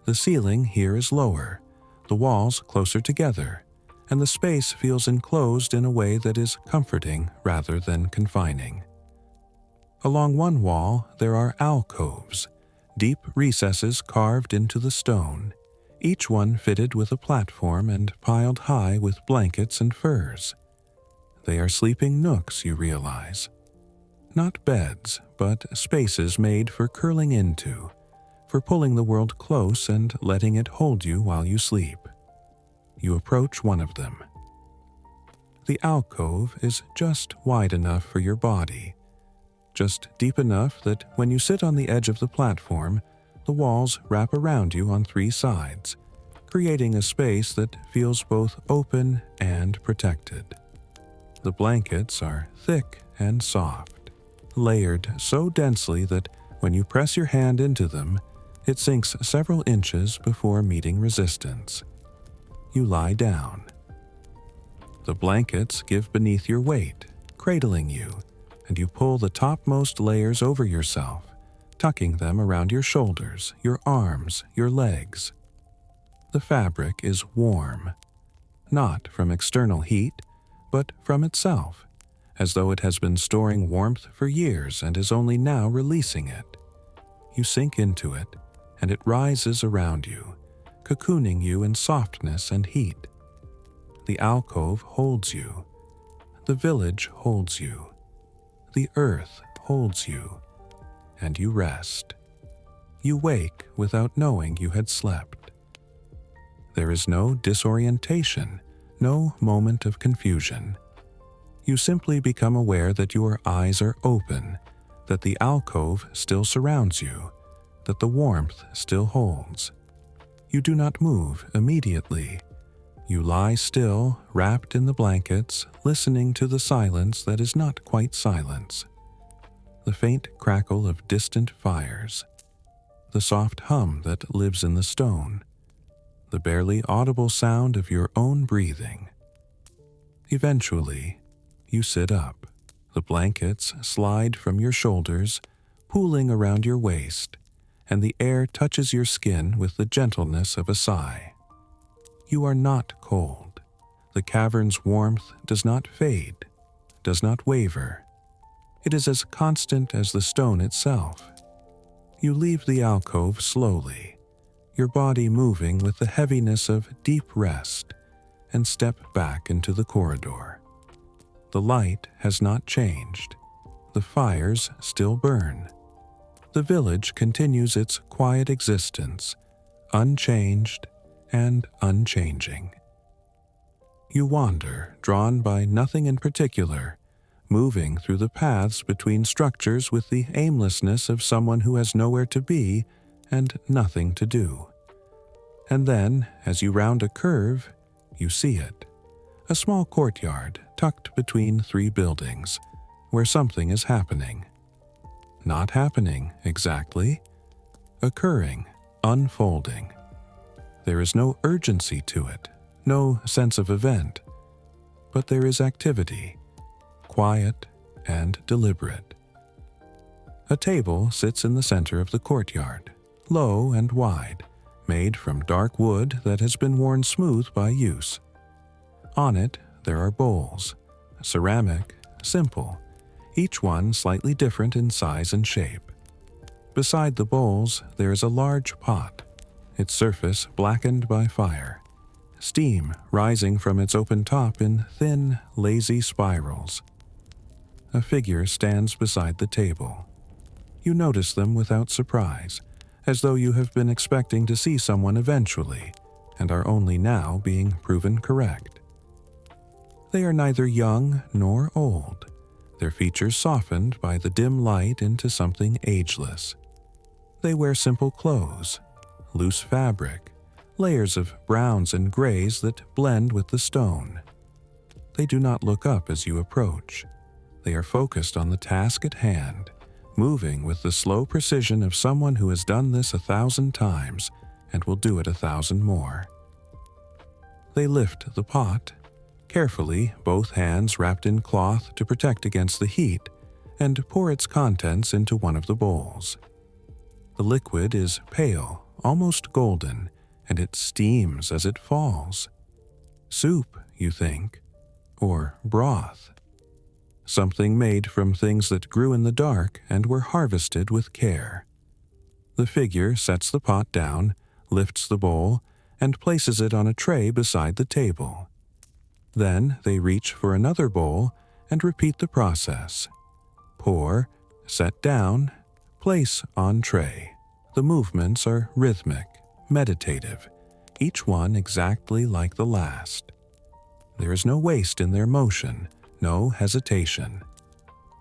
The ceiling here is lower, the walls closer together, and the space feels enclosed in a way that is comforting rather than confining. Along one wall, there are alcoves, deep recesses carved into the stone, each one fitted with a platform and piled high with blankets and furs. They are sleeping nooks, you realize. Not beds, but spaces made for curling into, for pulling the world close and letting it hold you while you sleep. You approach one of them. The alcove is just wide enough for your body, just deep enough that when you sit on the edge of the platform, the walls wrap around you on three sides, creating a space that feels both open and protected. The blankets are thick and soft, layered so densely that when you press your hand into them, it sinks several inches before meeting resistance. You lie down. The blankets give beneath your weight, cradling you, and you pull the topmost layers over yourself, tucking them around your shoulders, your arms, your legs. The fabric is warm, not from external heat, but from itself, as though it has been storing warmth for years and is only now releasing it. You sink into it, and it rises around you, cocooning you in softness and heat. The alcove holds you. The village holds you. The earth holds you. And you rest. You wake without knowing you had slept. There is no disorientation, no moment of confusion. You simply become aware that your eyes are open, that the alcove still surrounds you, that the warmth still holds. You do not move immediately. You lie still, wrapped in the blankets, listening to the silence that is not quite silence. The faint crackle of distant fires, the soft hum that lives in the stone, the barely audible sound of your own breathing. Eventually, you sit up. The blankets slide from your shoulders, pooling around your waist, and the air touches your skin with the gentleness of a sigh. You are not cold. The cavern's warmth does not fade, does not waver. It is as constant as the stone itself. You leave the alcove slowly, your body moving with the heaviness of deep rest, and step back into the corridor. The light has not changed. The fires still burn. The village continues its quiet existence, unchanged and unchanging. You wander, drawn by nothing in particular, moving through the paths between structures with the aimlessness of someone who has nowhere to be and nothing to do. And then, as you round a curve, you see it. A small courtyard tucked between 3 buildings, where something is happening. Not happening, exactly. Occurring, unfolding. There is no urgency to it, no sense of event, but there is activity, quiet and deliberate. A table sits in the center of the courtyard, low and wide, made from dark wood that has been worn smooth by use. On it, there are bowls, ceramic, simple, each one slightly different in size and shape. Beside the bowls, there is a large pot, its surface blackened by fire, steam rising from its open top in thin, lazy spirals. A figure stands beside the table. You notice them without surprise, as though you have been expecting to see someone eventually, and are only now being proven correct. They are neither young nor old, their features softened by the dim light into something ageless. They wear simple clothes, loose fabric, layers of browns and grays that blend with the stone. They do not look up as you approach. They are focused on the task at hand, moving with the slow precision of someone who has done this 1,000 times and will do it 1,000 more. They lift the pot, carefully, both hands wrapped in cloth to protect against the heat, and pour its contents into one of the bowls. The liquid is pale, almost golden, and it steams as it falls. Soup, you think, or broth. Something made from things that grew in the dark and were harvested with care. The figure sets the pot down, lifts the bowl, and places it on a tray beside the table. Then they reach for another bowl and repeat the process. Pour, set down, place on tray. The movements are rhythmic, meditative, each one exactly like the last. There is no waste in their motion, no hesitation.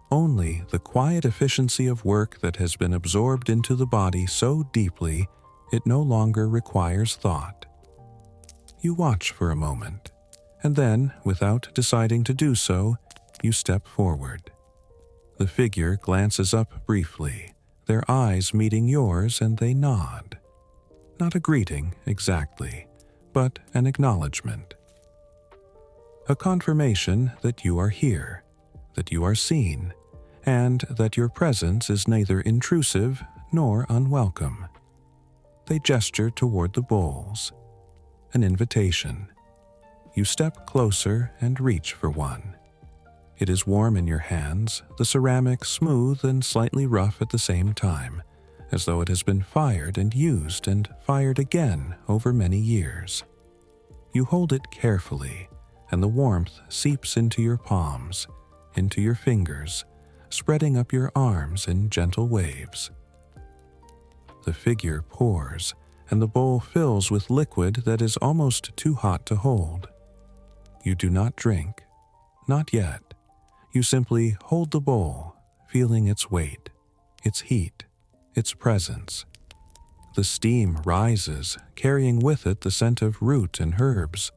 Only the quiet efficiency of work that has been absorbed into the body so deeply it no longer requires thought. You watch for a moment, and then, without deciding to do so, you step forward. The figure glances up briefly, their eyes meeting yours, and they nod. Not a greeting, exactly, but an acknowledgement. A confirmation that you are here, that you are seen, and that your presence is neither intrusive nor unwelcome. They gesture toward the bowls. An invitation. You step closer and reach for one. It is warm in your hands, the ceramic smooth and slightly rough at the same time, as though it has been fired and used and fired again over many years. You hold it carefully, and the warmth seeps into your palms, into your fingers, spreading up your arms in gentle waves. The figure pours, and the bowl fills with liquid that is almost too hot to hold. You do not drink, not yet. You simply hold the bowl, feeling its weight, its heat, its presence. The steam rises, carrying with it the scent of root and herbs,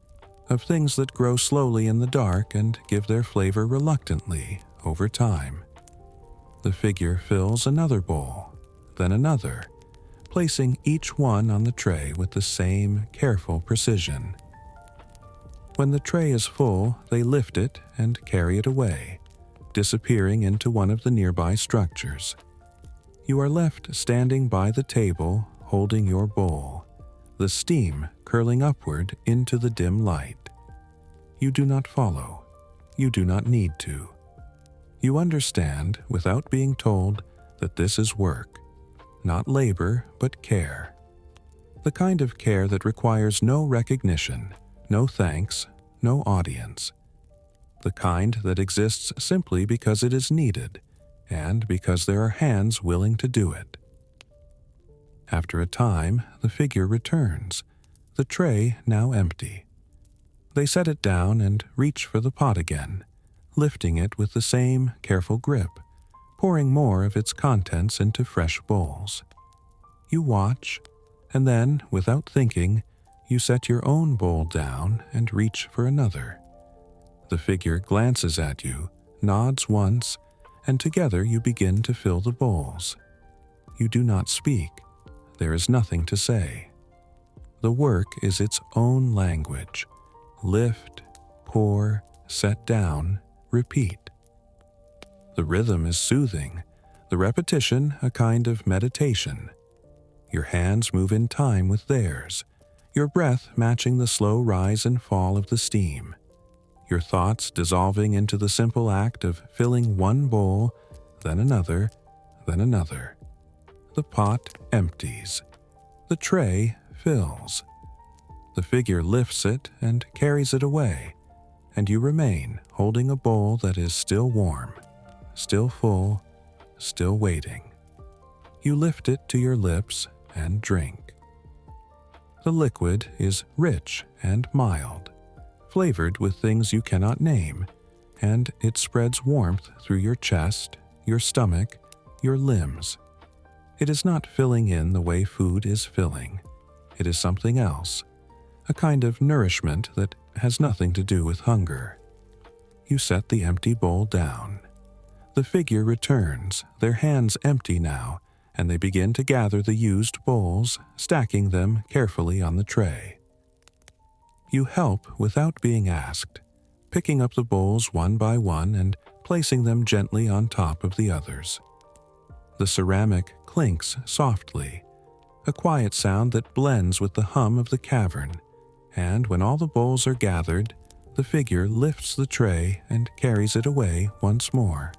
of things that grow slowly in the dark and give their flavor reluctantly over time. The figure fills another bowl, then another, placing each one on the tray with the same careful precision. When the tray is full, they lift it and carry it away, disappearing into one of the nearby structures. You are left standing by the table, holding your bowl, the steam curling upward into the dim light. You do not follow. You do not need to. You understand, without being told, that this is work, not labor, but care. The kind of care that requires no recognition, no thanks, no audience. The kind that exists simply because it is needed, and because there are hands willing to do it. After a time, the figure returns, the tray now empty. They set it down and reach for the pot again, lifting it with the same careful grip, pouring more of its contents into fresh bowls. You watch, and then, without thinking, you set your own bowl down and reach for another. The figure glances at you, nods once, and together you begin to fill the bowls. You do not speak. There is nothing to say. The work is its own language. Lift, pour, set down, repeat. The rhythm is soothing, the repetition a kind of meditation. Your hands move in time with theirs, your breath matching the slow rise and fall of the steam, your thoughts dissolving into the simple act of filling one bowl, then another, then another. The pot empties. The tray fills. The figure lifts it and carries it away, and you remain holding a bowl that is still warm, still full, still waiting. You lift it to your lips and drink. The liquid is rich and mild, flavored with things you cannot name, and it spreads warmth through your chest, your stomach, your limbs. It is not filling in the way food is filling. It is something else, a kind of nourishment that has nothing to do with hunger. You set the empty bowl down. The figure returns, their hands empty now, and they begin to gather the used bowls, stacking them carefully on the tray. You help without being asked, picking up the bowls one by one and placing them gently on top of the others. The ceramic clinks softly, a quiet sound that blends with the hum of the cavern, and when all the bowls are gathered, the figure lifts the tray and carries it away once more.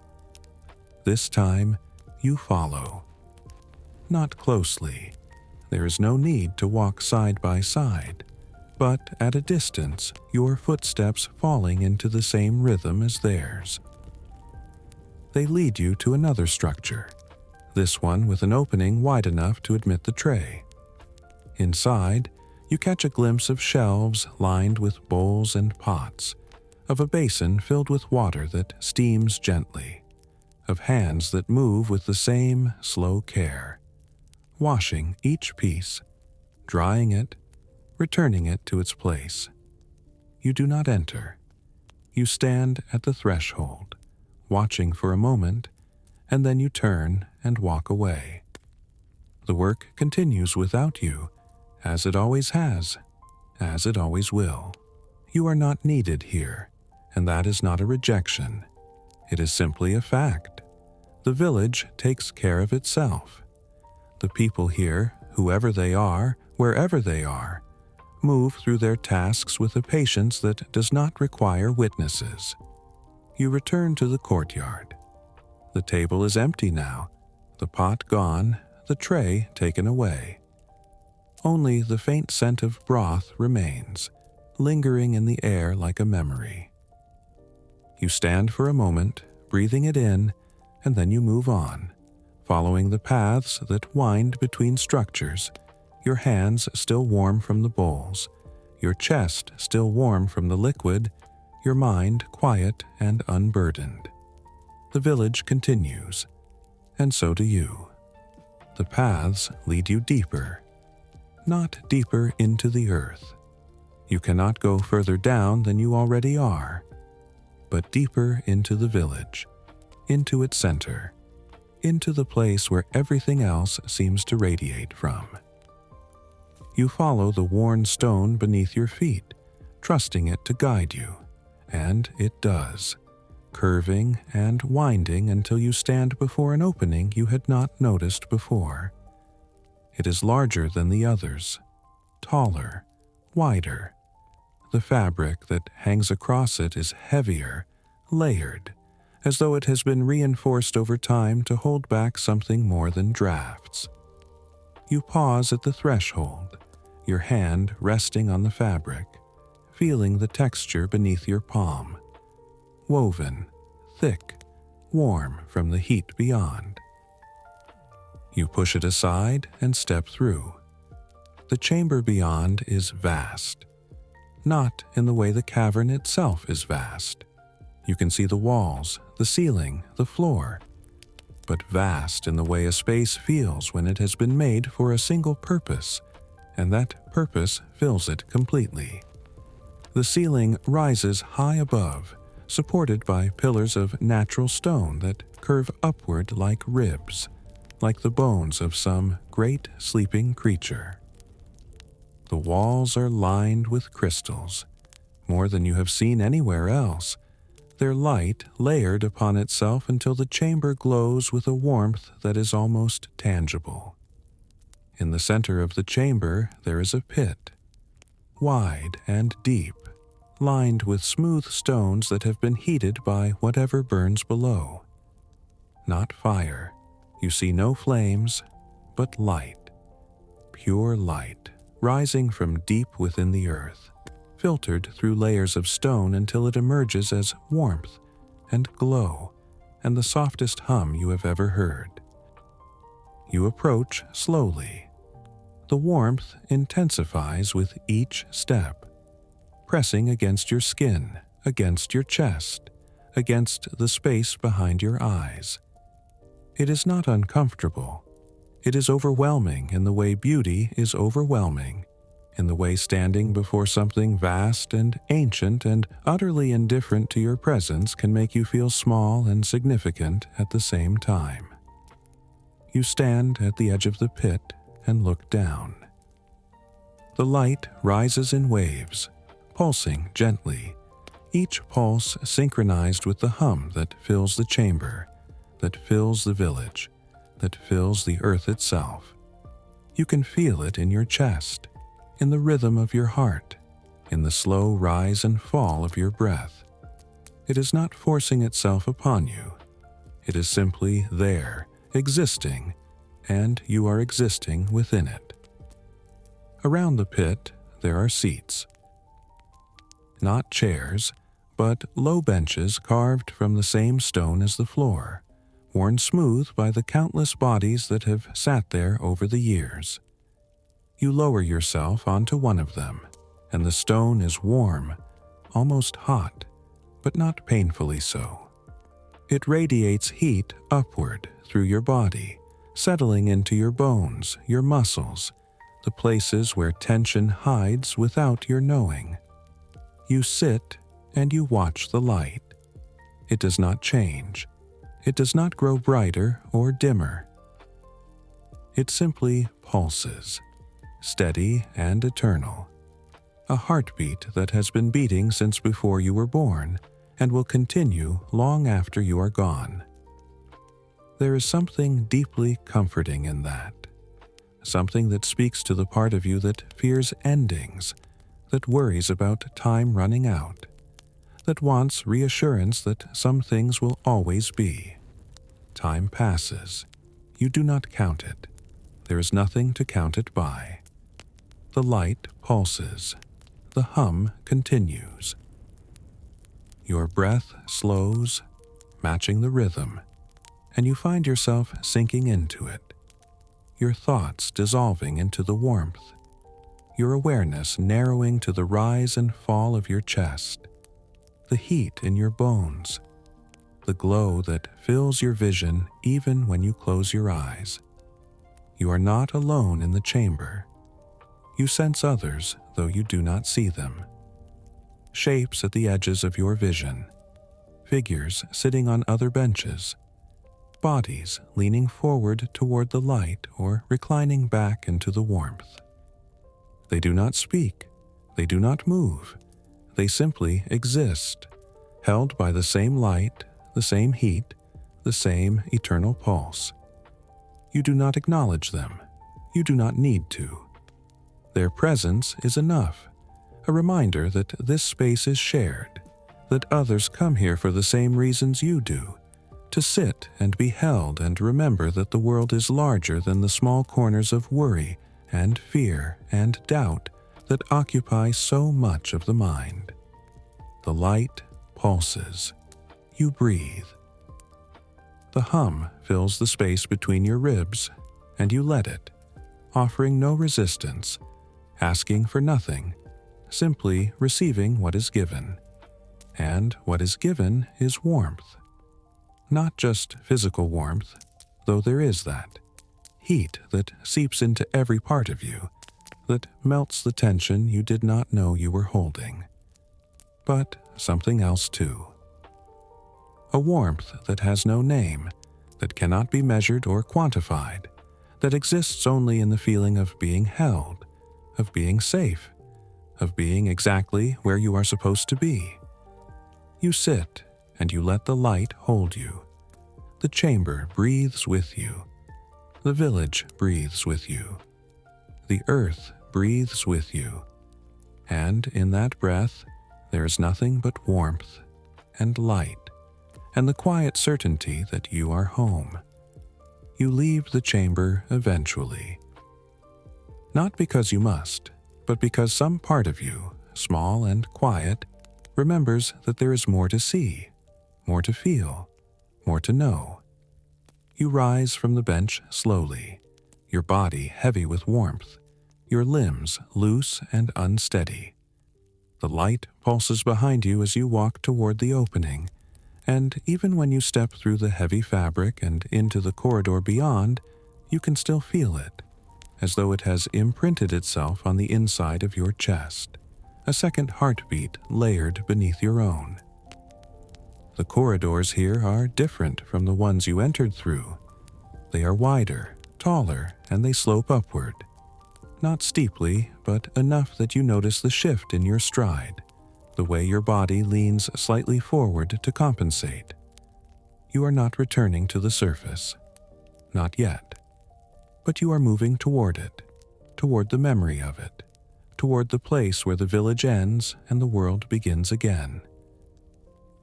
This time, you follow. Not closely. There is no need to walk side by side, but at a distance, your footsteps falling into the same rhythm as theirs. They lead you to another structure, this one with an opening wide enough to admit the tray. Inside, you catch a glimpse of shelves lined with bowls and pots, of a basin filled with water that steams gently, of hands that move with the same slow care, washing each piece, drying it, returning it to its place. You do not enter. You stand at the threshold, watching for a moment, and then you turn and walk away. The work continues without you, as it always has, as it always will. You are not needed here, and that is not a rejection. It is simply a fact. The village takes care of itself. The people here, whoever they are, wherever they are, move through their tasks with a patience that does not require witnesses. You return to the courtyard. The table is empty now, the pot gone, the tray taken away. Only the faint scent of broth remains, lingering in the air like a memory. You stand for a moment, breathing it in, and then you move on, following the paths that wind between structures, your hands still warm from the bowls, your chest still warm from the liquid, your mind quiet and unburdened. The village continues, and so do you. The paths lead you deeper, not deeper into the earth. You cannot go further down than you already are, but deeper into the village, into its center, into the place where everything else seems to radiate from. You follow the worn stone beneath your feet, trusting it to guide you, and it does, curving and winding until you stand before an opening you had not noticed before. It is larger than the others, taller, wider. The fabric that hangs across it is heavier, layered, as though it has been reinforced over time to hold back something more than drafts. You pause at the threshold, your hand resting on the fabric, feeling the texture beneath your palm, woven, thick, warm from the heat beyond. You push it aside and step through. The chamber beyond is vast, not in the way the cavern itself is vast. You can see the walls, the ceiling, the floor, but vast in the way a space feels when it has been made for a single purpose, and that purpose fills it completely. The ceiling rises high above, supported by pillars of natural stone that curve upward like ribs, like the bones of some great sleeping creature. The walls are lined with crystals, more than you have seen anywhere else, their light layered upon itself until the chamber glows with a warmth that is almost tangible. In the center of the chamber there is a pit, wide and deep, lined with smooth stones that have been heated by whatever burns below. Not fire. You see no flames, but light, pure light, rising from deep within the earth, filtered through layers of stone until it emerges as warmth and glow and the softest hum you have ever heard. You approach slowly. The warmth intensifies with each step, pressing against your skin, against your chest, against the space behind your eyes. It is not uncomfortable. It is overwhelming in the way beauty is overwhelming, in the way standing before something vast and ancient and utterly indifferent to your presence can make you feel small and significant at the same time. You stand at the edge of the pit and look down. The light rises in waves, pulsing gently, each pulse synchronized with the hum that fills the chamber, that fills the village, that fills the earth itself. You can feel it in your chest, in the rhythm of your heart, in the slow rise and fall of your breath. It is not forcing itself upon you. It is simply there, existing, and you are existing within it. Around the pit, there are seats. Not chairs, but low benches carved from the same stone as the floor, worn smooth by the countless bodies that have sat there over the years. You lower yourself onto one of them, and the stone is warm, almost hot, but not painfully so. It radiates heat upward through your body, settling into your bones, your muscles, the places where tension hides without your knowing. You sit and you watch the light. It does not change. It does not grow brighter or dimmer. It simply pulses, steady and eternal, a heartbeat that has been beating since before you were born and will continue long after you are gone. There is something deeply comforting in that, something that speaks to the part of you that fears endings, that worries about time running out, that wants reassurance that some things will always be. Time passes. You do not count it. There is nothing to count it by. The light pulses. The hum continues. Your breath slows, matching the rhythm, and you find yourself sinking into it, your thoughts dissolving into the warmth, your awareness narrowing to the rise and fall of your chest, the heat in your bones. the glow that fills your vision even when you close your eyes. You are not alone in the chamber. You sense others, though you do not see them. Shapes at the edges of your vision, figures sitting on other benches, bodies leaning forward toward the light or reclining back into the warmth. They do not speak, they do not move, they simply exist, held by the same light, the same heat, the same eternal pulse. You do not acknowledge them, you do not need to. Their presence is enough, a reminder that this space is shared, that others come here for the same reasons you do, to sit and be held and remember that the world is larger than the small corners of worry and fear and doubt that occupy so much of the mind. The light pulses. You breathe. The hum fills the space between your ribs, and you let it, offering no resistance, asking for nothing, simply receiving what is given. And what is given is warmth. Not just physical warmth, though there is that. Heat that seeps into every part of you, that melts the tension you did not know you were holding. But something else too. A warmth that has no name, that cannot be measured or quantified, that exists only in the feeling of being held, of being safe, of being exactly where you are supposed to be. You sit and you let the light hold you. The chamber breathes with you. The village breathes with you. The earth breathes with you. And in that breath, there is nothing but warmth and light and the quiet certainty that you are home. You leave the chamber eventually. Not because you must, but because some part of you, small and quiet, remembers that there is more to see, more to feel, more to know. You rise from the bench slowly, your body heavy with warmth, your limbs loose and unsteady. The light pulses behind you as you walk toward the opening, and even when you step through the heavy fabric and into the corridor beyond, you can still feel it, as though it has imprinted itself on the inside of your chest, a second heartbeat layered beneath your own. The corridors here are different from the ones you entered through. They are wider, taller, and they slope upward. Not steeply, but enough that you notice the shift in your stride, the way your body leans slightly forward to compensate. You are not returning to the surface. Not yet. But you are moving toward it, toward the memory of it, toward the place where the village ends and the world begins again.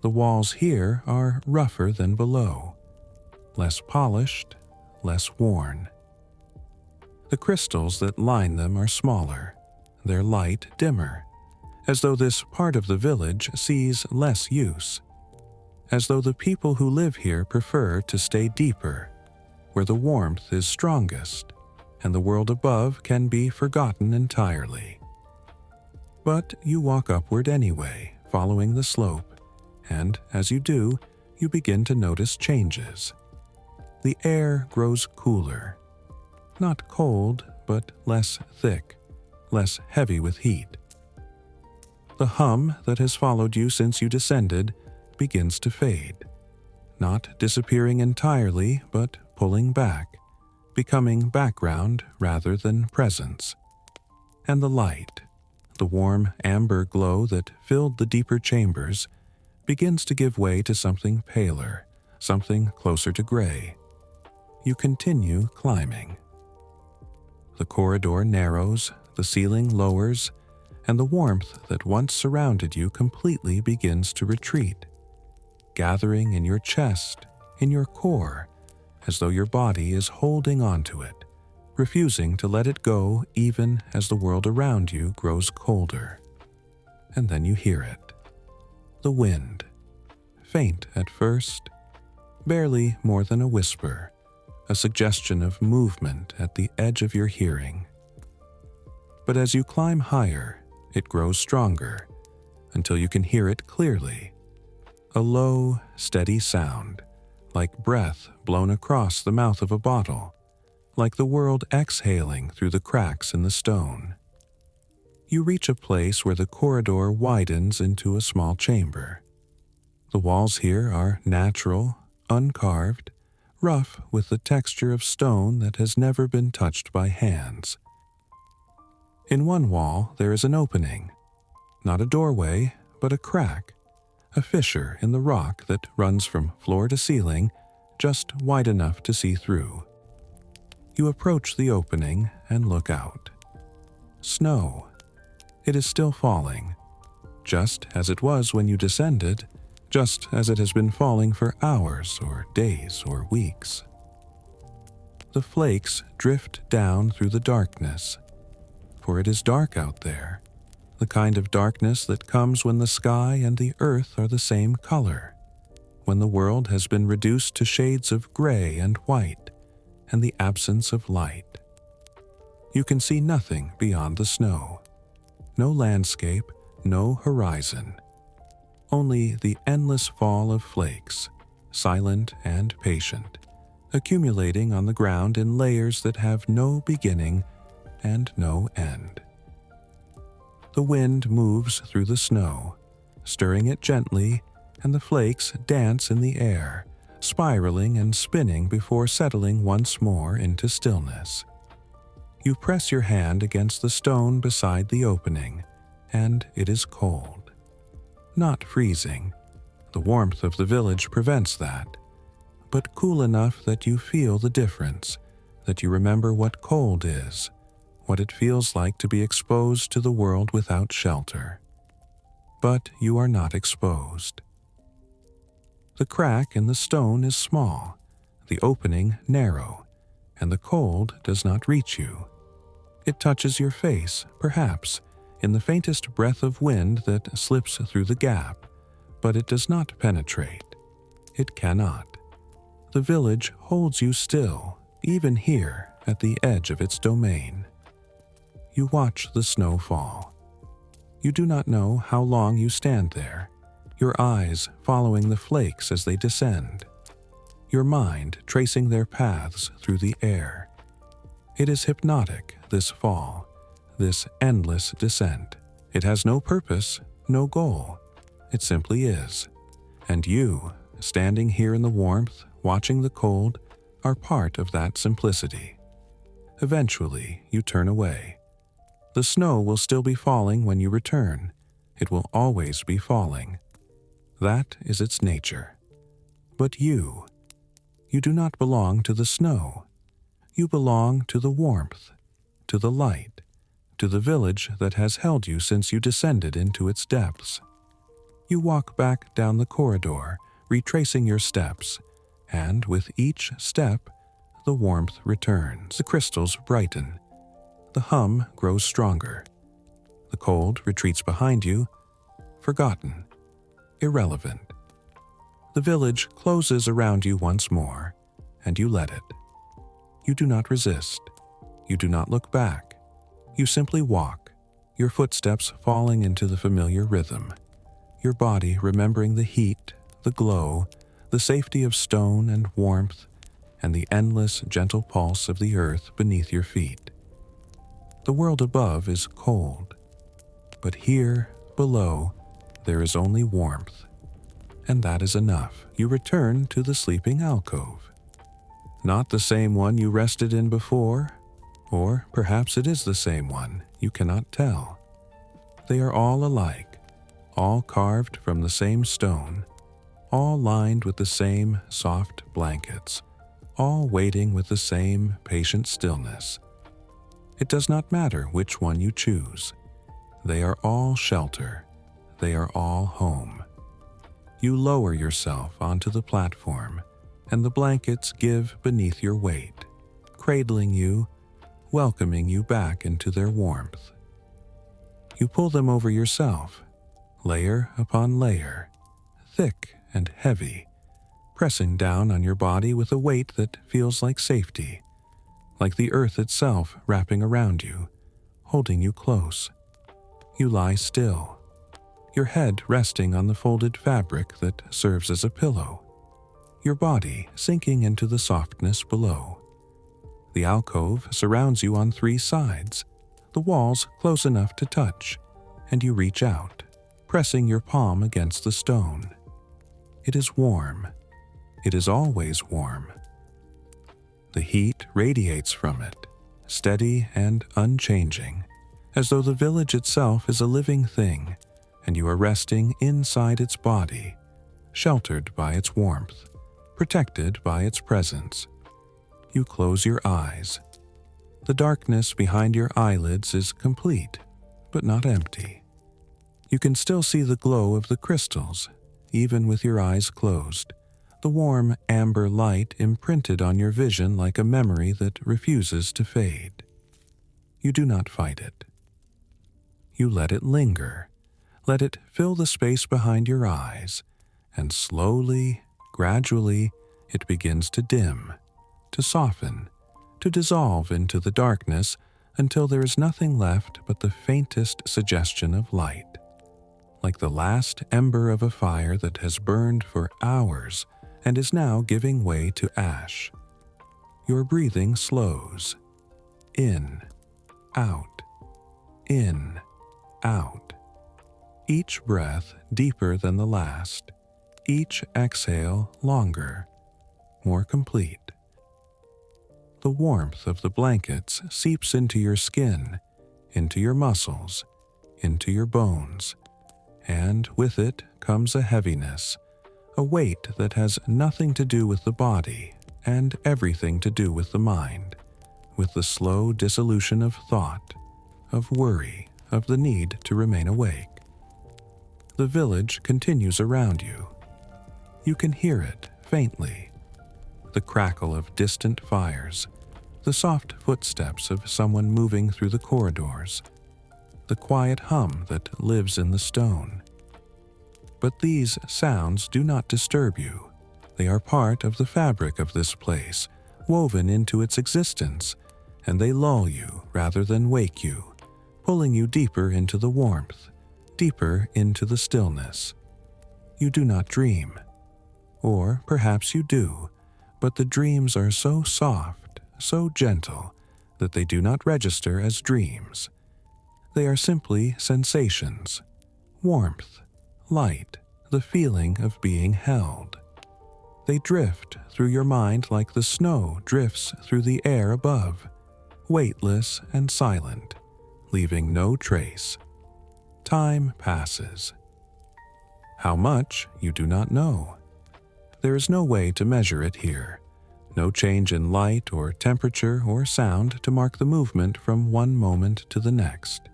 The walls here are rougher than below, less polished, less worn. The crystals that line them are smaller, their light dimmer, as though this part of the village sees less use, as though the people who live here prefer to stay deeper, where the warmth is strongest, and the world above can be forgotten entirely. But you walk upward anyway, following the slope, and as you do, you begin to notice changes. The air grows cooler. Not cold, but less thick, less heavy with heat. The hum that has followed you since you descended begins to fade, not disappearing entirely, but pulling back, becoming background rather than presence. And the light, the warm amber glow that filled the deeper chambers, begins to give way to something paler, something closer to gray. You continue climbing. The corridor narrows, the ceiling lowers, and the warmth that once surrounded you completely begins to retreat, gathering in your chest, in your core, as though your body is holding onto it, refusing to let it go even as the world around you grows colder. And then you hear it. The wind, faint at first, barely more than a whisper, a suggestion of movement at the edge of your hearing. But as you climb higher, it grows stronger, until you can hear it clearly, A low, steady sound, like breath blown across the mouth of a bottle, like the world exhaling through the cracks in the stone. You reach a place where the corridor widens into a small chamber. The walls here are natural, uncarved, rough with the texture of stone that has never been touched by hands. In one wall there is an opening, not a doorway, but a crack, a fissure in the rock that runs from floor to ceiling, just wide enough to see through. You approach the opening and look out. Snow. It is still falling, just as it was when you descended, just as it has been falling for hours or days or weeks. The flakes drift down through the darkness, for it is dark out there, the kind of darkness that comes when the sky and the earth are the same color, when the world has been reduced to shades of gray and white and the absence of light. You can see nothing beyond the snow. No landscape, no horizon. Only the endless fall of flakes, silent and patient, accumulating on the ground in layers that have no beginning and no end. The wind moves through the snow, stirring it gently, and the flakes dance in the air, spiraling and spinning before settling once more into stillness. You press your hand against the stone beside the opening, and it is cold. Not freezing. The warmth of the village prevents that, but cool enough that you feel the difference, that you remember what cold is, what it feels like to be exposed to the world without shelter. But you are not exposed. The crack in the stone is small, the opening narrow, and the cold does not reach you. It touches your face, perhaps, in the faintest breath of wind that slips through the gap, but it does not penetrate. It cannot. The village holds you still, even here at the edge of its domain. You watch the snow fall. You do not know how long you stand there, your eyes following the flakes as they descend, your mind tracing their paths through the air. It is hypnotic, this fall, this endless descent. It has no purpose, no goal. It simply is. And you, standing here in the warmth, watching the cold, are part of that simplicity. Eventually, you turn away. The snow will still be falling when you return. It will always be falling. That is its nature. But you do not belong to the snow. You belong to the warmth, to the light, to the village that has held you since you descended into its depths. You walk back down the corridor, retracing your steps, and with each step, the warmth returns. The crystals brighten. The hum grows stronger. The cold retreats behind you, forgotten, irrelevant. The village closes around you once more, and you let it. You do not resist. You do not look back. You simply walk, your footsteps falling into the familiar rhythm, your body remembering the heat, the glow, the safety of stone and warmth, and the endless, gentle pulse of the earth beneath your feet. The world above is cold, but here, below, there is only warmth, and that is enough. You return to the sleeping alcove. Not the same one you rested in before, or perhaps it is the same one, you cannot tell. They are all alike, all carved from the same stone, all lined with the same soft blankets, all waiting with the same patient stillness. It does not matter which one you choose. They are all shelter. They are all home. You lower yourself onto the platform, and the blankets give beneath your weight, cradling you, welcoming you back into their warmth. You pull them over yourself, layer upon layer, thick and heavy, pressing down on your body with a weight that feels like safety, like the earth itself wrapping around you, holding you close. You lie still. your head resting on the folded fabric that serves as a pillow, your body sinking into the softness below. The alcove surrounds you on 3 sides, the walls close enough to touch, and you reach out, pressing your palm against the stone. It is warm. It is always warm. The heat radiates from it, steady and unchanging, as though the village itself is a living thing, and you are resting inside its body, sheltered by its warmth, protected by its presence. You close your eyes. The darkness behind your eyelids is complete, but not empty. You can still see the glow of the crystals, even with your eyes closed, the warm amber light imprinted on your vision like a memory that refuses to fade. You do not fight it. You let it linger. Let it fill the space behind your eyes, and slowly, gradually, it begins to dim, to soften, to dissolve into the darkness until there is nothing left but the faintest suggestion of light, like the last ember of a fire that has burned for hours and is now giving way to ash. Your breathing slows. In, out, in, out. Each breath deeper than the last, each exhale longer, more complete. The warmth of the blankets seeps into your skin, into your muscles, into your bones, and with it comes a heaviness, a weight that has nothing to do with the body and everything to do with the mind, with the slow dissolution of thought, of worry, of the need to remain awake. The village continues around you. You can hear it faintly, the crackle of distant fires, the soft footsteps of someone moving through the corridors, the quiet hum that lives in the stone. But these sounds do not disturb you. They are part of the fabric of this place, woven into its existence, and they lull you rather than wake you, pulling you deeper into the warmth, deeper into the stillness. You do not dream. Or perhaps you do, but the dreams are so soft, so gentle, that they do not register as dreams. They are simply sensations, warmth, light, the feeling of being held. They drift through your mind like the snow drifts through the air above, weightless and silent, leaving no trace. Time passes. How much, you do not know. There is no way to measure it here, no change in light or temperature or sound to mark the movement from one moment to the next.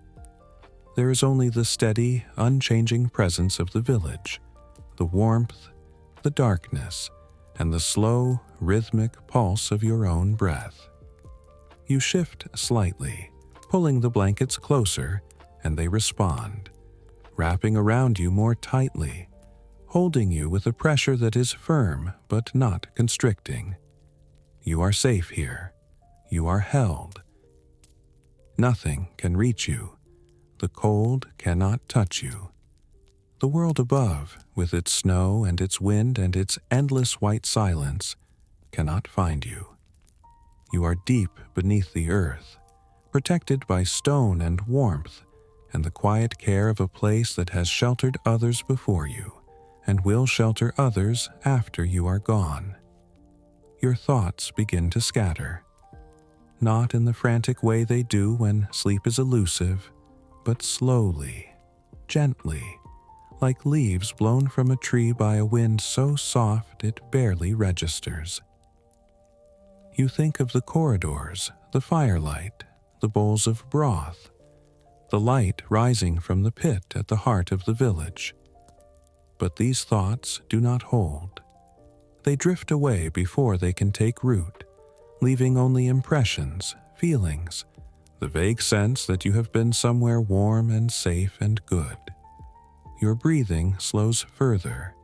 There is only the steady, unchanging presence of the village, the warmth, the darkness, and the slow, rhythmic pulse of your own breath. You shift slightly, pulling the blankets closer, and they respond, wrapping around you more tightly, holding you with a pressure that is firm but not constricting. You are safe here. You are held. Nothing can reach you. The cold cannot touch you. The world above, with its snow and its wind and its endless white silence, cannot find you. You are deep beneath the earth, protected by stone and warmth, and the quiet care of a place that has sheltered others before you, and will shelter others after you are gone. Your thoughts begin to scatter, not in the frantic way they do when sleep is elusive, but slowly, gently, like leaves blown from a tree by a wind so soft it barely registers. You think of the corridors, the firelight, the bowls of broth, the light rising from the pit at the heart of the village. But these thoughts do not hold. They drift away before they can take root, leaving only impressions, feelings, the vague sense that you have been somewhere warm and safe and good. Your breathing slows further.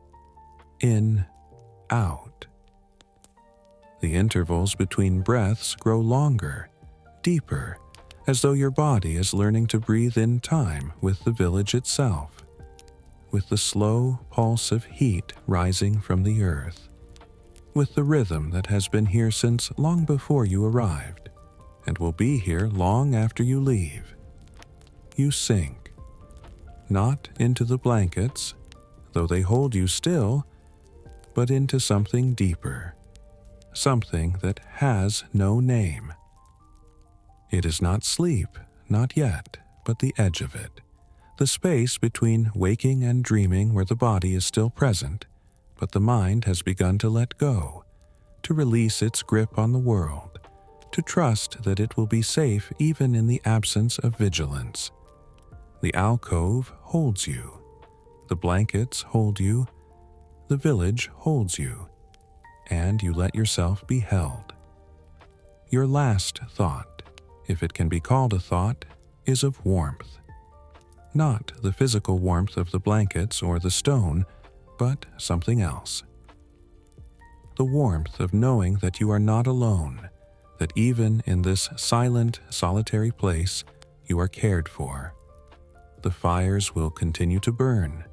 In, out. The intervals between breaths grow longer, deeper, as though your body is learning to breathe in time with the village itself. with the slow pulse of heat rising from the earth, with the rhythm that has been here since long before you arrived, and will be here long after you leave. You sink, not into the blankets, though they hold you still, but into something deeper, something that has no name. It is not sleep, not yet, but the edge of it, the space between waking and dreaming where the body is still present, but the mind has begun to let go, to release its grip on the world, to trust that it will be safe even in the absence of vigilance. The alcove holds you, the blankets hold you, the village holds you, and you let yourself be held. Your last thought, if it can be called a thought, is of warmth. Not the physical warmth of the blankets or the stone, but something else. The warmth of knowing that you are not alone, that even in this silent, solitary place, you are cared for. The fires will continue to burn.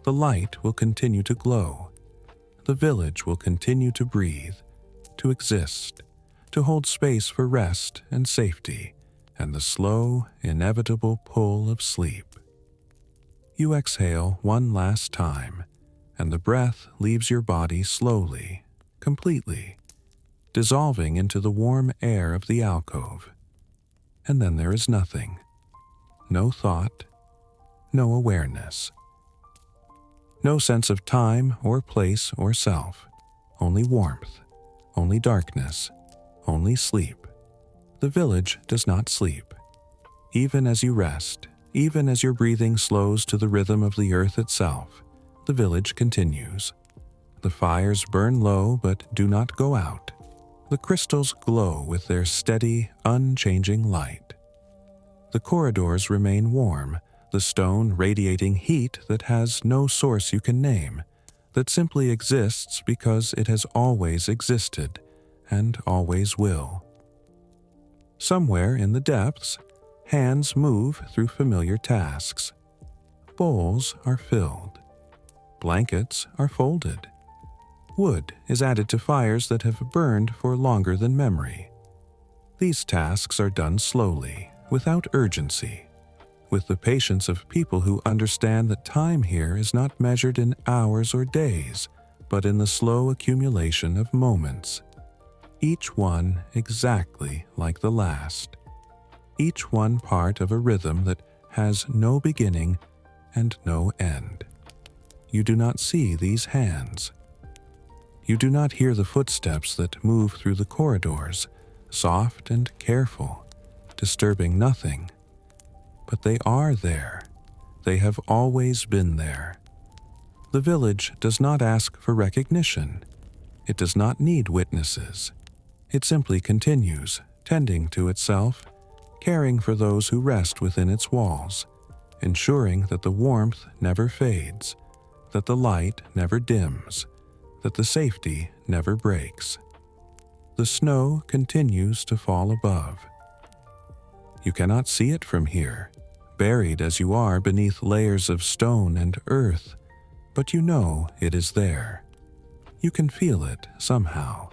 The light will continue to glow. The village will continue to breathe, to exist, to hold space for rest and safety, and the slow, inevitable pull of sleep. You exhale one last time, and the breath leaves your body slowly, completely, dissolving into the warm air of the alcove. And then there is nothing. No thought, no awareness. No sense of time or place or self, only warmth, only darkness, only sleep. The village does not sleep. Even as you rest, even as your breathing slows to the rhythm of the earth itself, the village continues. The fires burn low but do not go out. The crystals glow with their steady, unchanging light. The corridors remain warm, the stone radiating heat that has no source you can name, that simply exists because it has always existed and always will. Somewhere in the depths, hands move through familiar tasks. Bowls are filled. Blankets are folded. Wood is added to fires that have burned for longer than memory. These tasks are done slowly, without urgency, with the patience of people who understand that time here is not measured in hours or days, but in the slow accumulation of moments. Each one exactly like the last. Each one part of a rhythm that has no beginning and no end. You do not see these hands. You do not hear the footsteps that move through the corridors, soft and careful, disturbing nothing. But they are there. They have always been there. The village does not ask for recognition. It does not need witnesses. It simply continues, tending to itself, caring for those who rest within its walls, ensuring that the warmth never fades, that the light never dims, that the safety never breaks. The snow continues to fall above. You cannot see it from here, buried as you are beneath layers of stone and earth, but you know it is there. You can feel it somehow,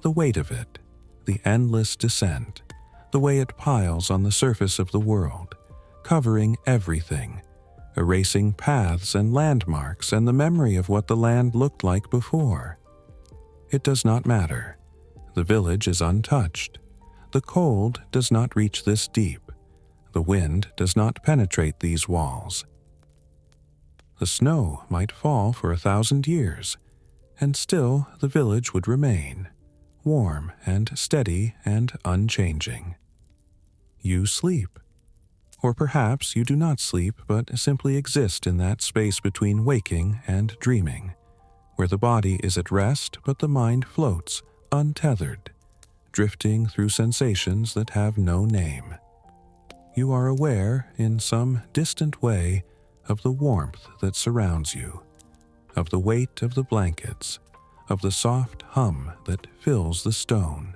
the weight of it, the endless descent, the way it piles on the surface of the world, covering everything, erasing paths and landmarks and the memory of what the land looked like before. It does not matter. The village is untouched. The cold does not reach this deep. The wind does not penetrate these walls. The snow might fall for 1,000 years, and still the village would remain, warm and steady and unchanging. You sleep. Or perhaps you do not sleep but simply exist in that space between waking and dreaming, where the body is at rest but the mind floats, untethered, drifting through sensations that have no name. You are aware, in some distant way, of the warmth that surrounds you, of the weight of the blankets, of the soft hum that fills the stone.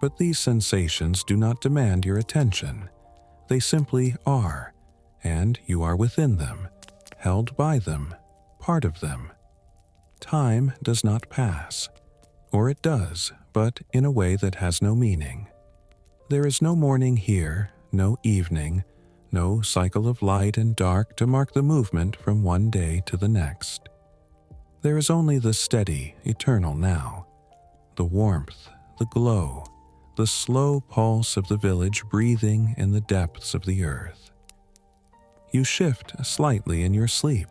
But these sensations do not demand your attention. They simply are, and you are within them, held by them, part of them. Time does not pass, or it does, but in a way that has no meaning. There is no morning here, no evening, no cycle of light and dark to mark the movement from one day to the next. There is only the steady, eternal now, the warmth, the glow, the slow pulse of the village breathing in the depths of the earth. You shift slightly in your sleep,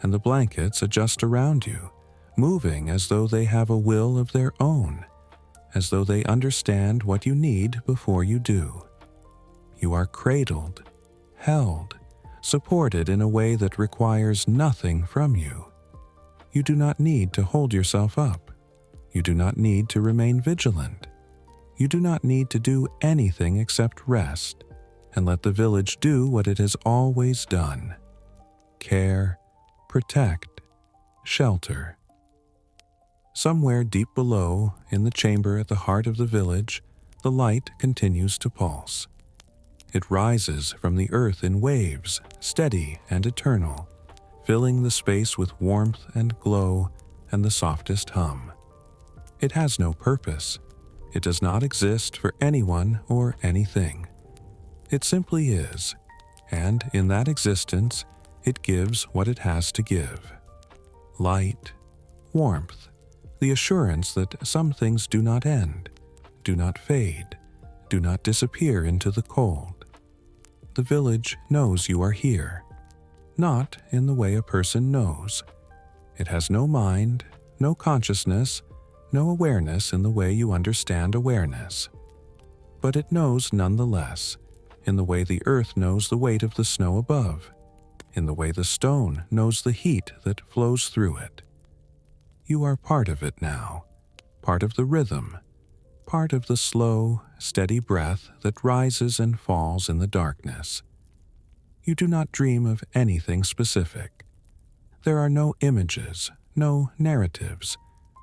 and the blankets adjust around you, moving as though they have a will of their own, as though they understand what you need before you do. You are cradled, held, supported in a way that requires nothing from you. You do not need to hold yourself up. You do not need to remain vigilant. You do not need to do anything except rest and let the village do what it has always done: care, protect, shelter. Somewhere deep below, in the chamber at the heart of the village, the light continues to pulse. It rises from the earth in waves, steady and eternal, filling the space with warmth and glow and the softest hum. It has no purpose. It does not exist for anyone or anything. It simply is, and in that existence, it gives what it has to give: light, warmth, the assurance that some things do not end, do not fade, do not disappear into the cold. The village knows you are here, not in the way a person knows. It has no mind, no consciousness, no awareness in the way you understand awareness. But it knows nonetheless, in the way the earth knows the weight of the snow above, in the way the stone knows the heat that flows through it. You are part of it now, part of the rhythm, part of the slow, steady breath that rises and falls in the darkness. You do not dream of anything specific. There are no images, no narratives,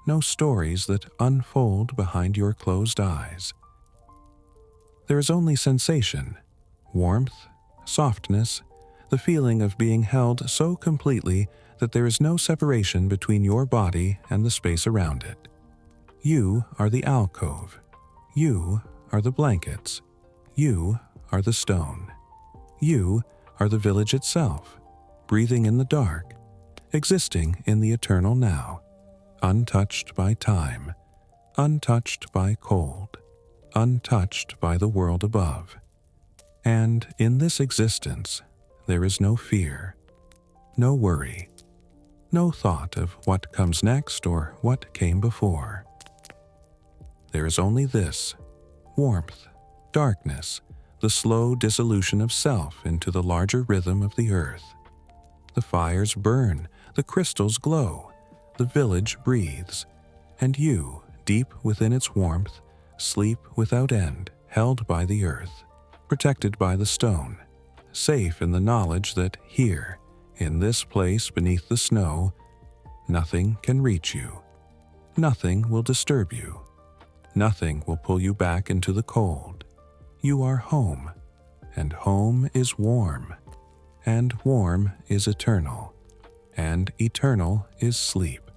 no stories that unfold behind your closed eyes. There is only sensation, warmth, softness, the feeling of being held so completely that there is no separation between your body and the space around it. You are the alcove. You are the blankets. You are the stone. You are the village itself, breathing in the dark, existing in the eternal now, untouched by time, untouched by cold, untouched by the world above. And in this existence, there is no fear, no worry, no thought of what comes next or what came before. There is only this: warmth, darkness, the slow dissolution of self into the larger rhythm of the earth. The fires burn, the crystals glow, the village breathes, and you, deep within its warmth, sleep without end, held by the earth, protected by the stone, safe in the knowledge that here, in this place beneath the snow, nothing can reach you. Nothing will disturb you. Nothing will pull you back into the cold. You are home, and home is warm, and warm is eternal, and eternal is sleep.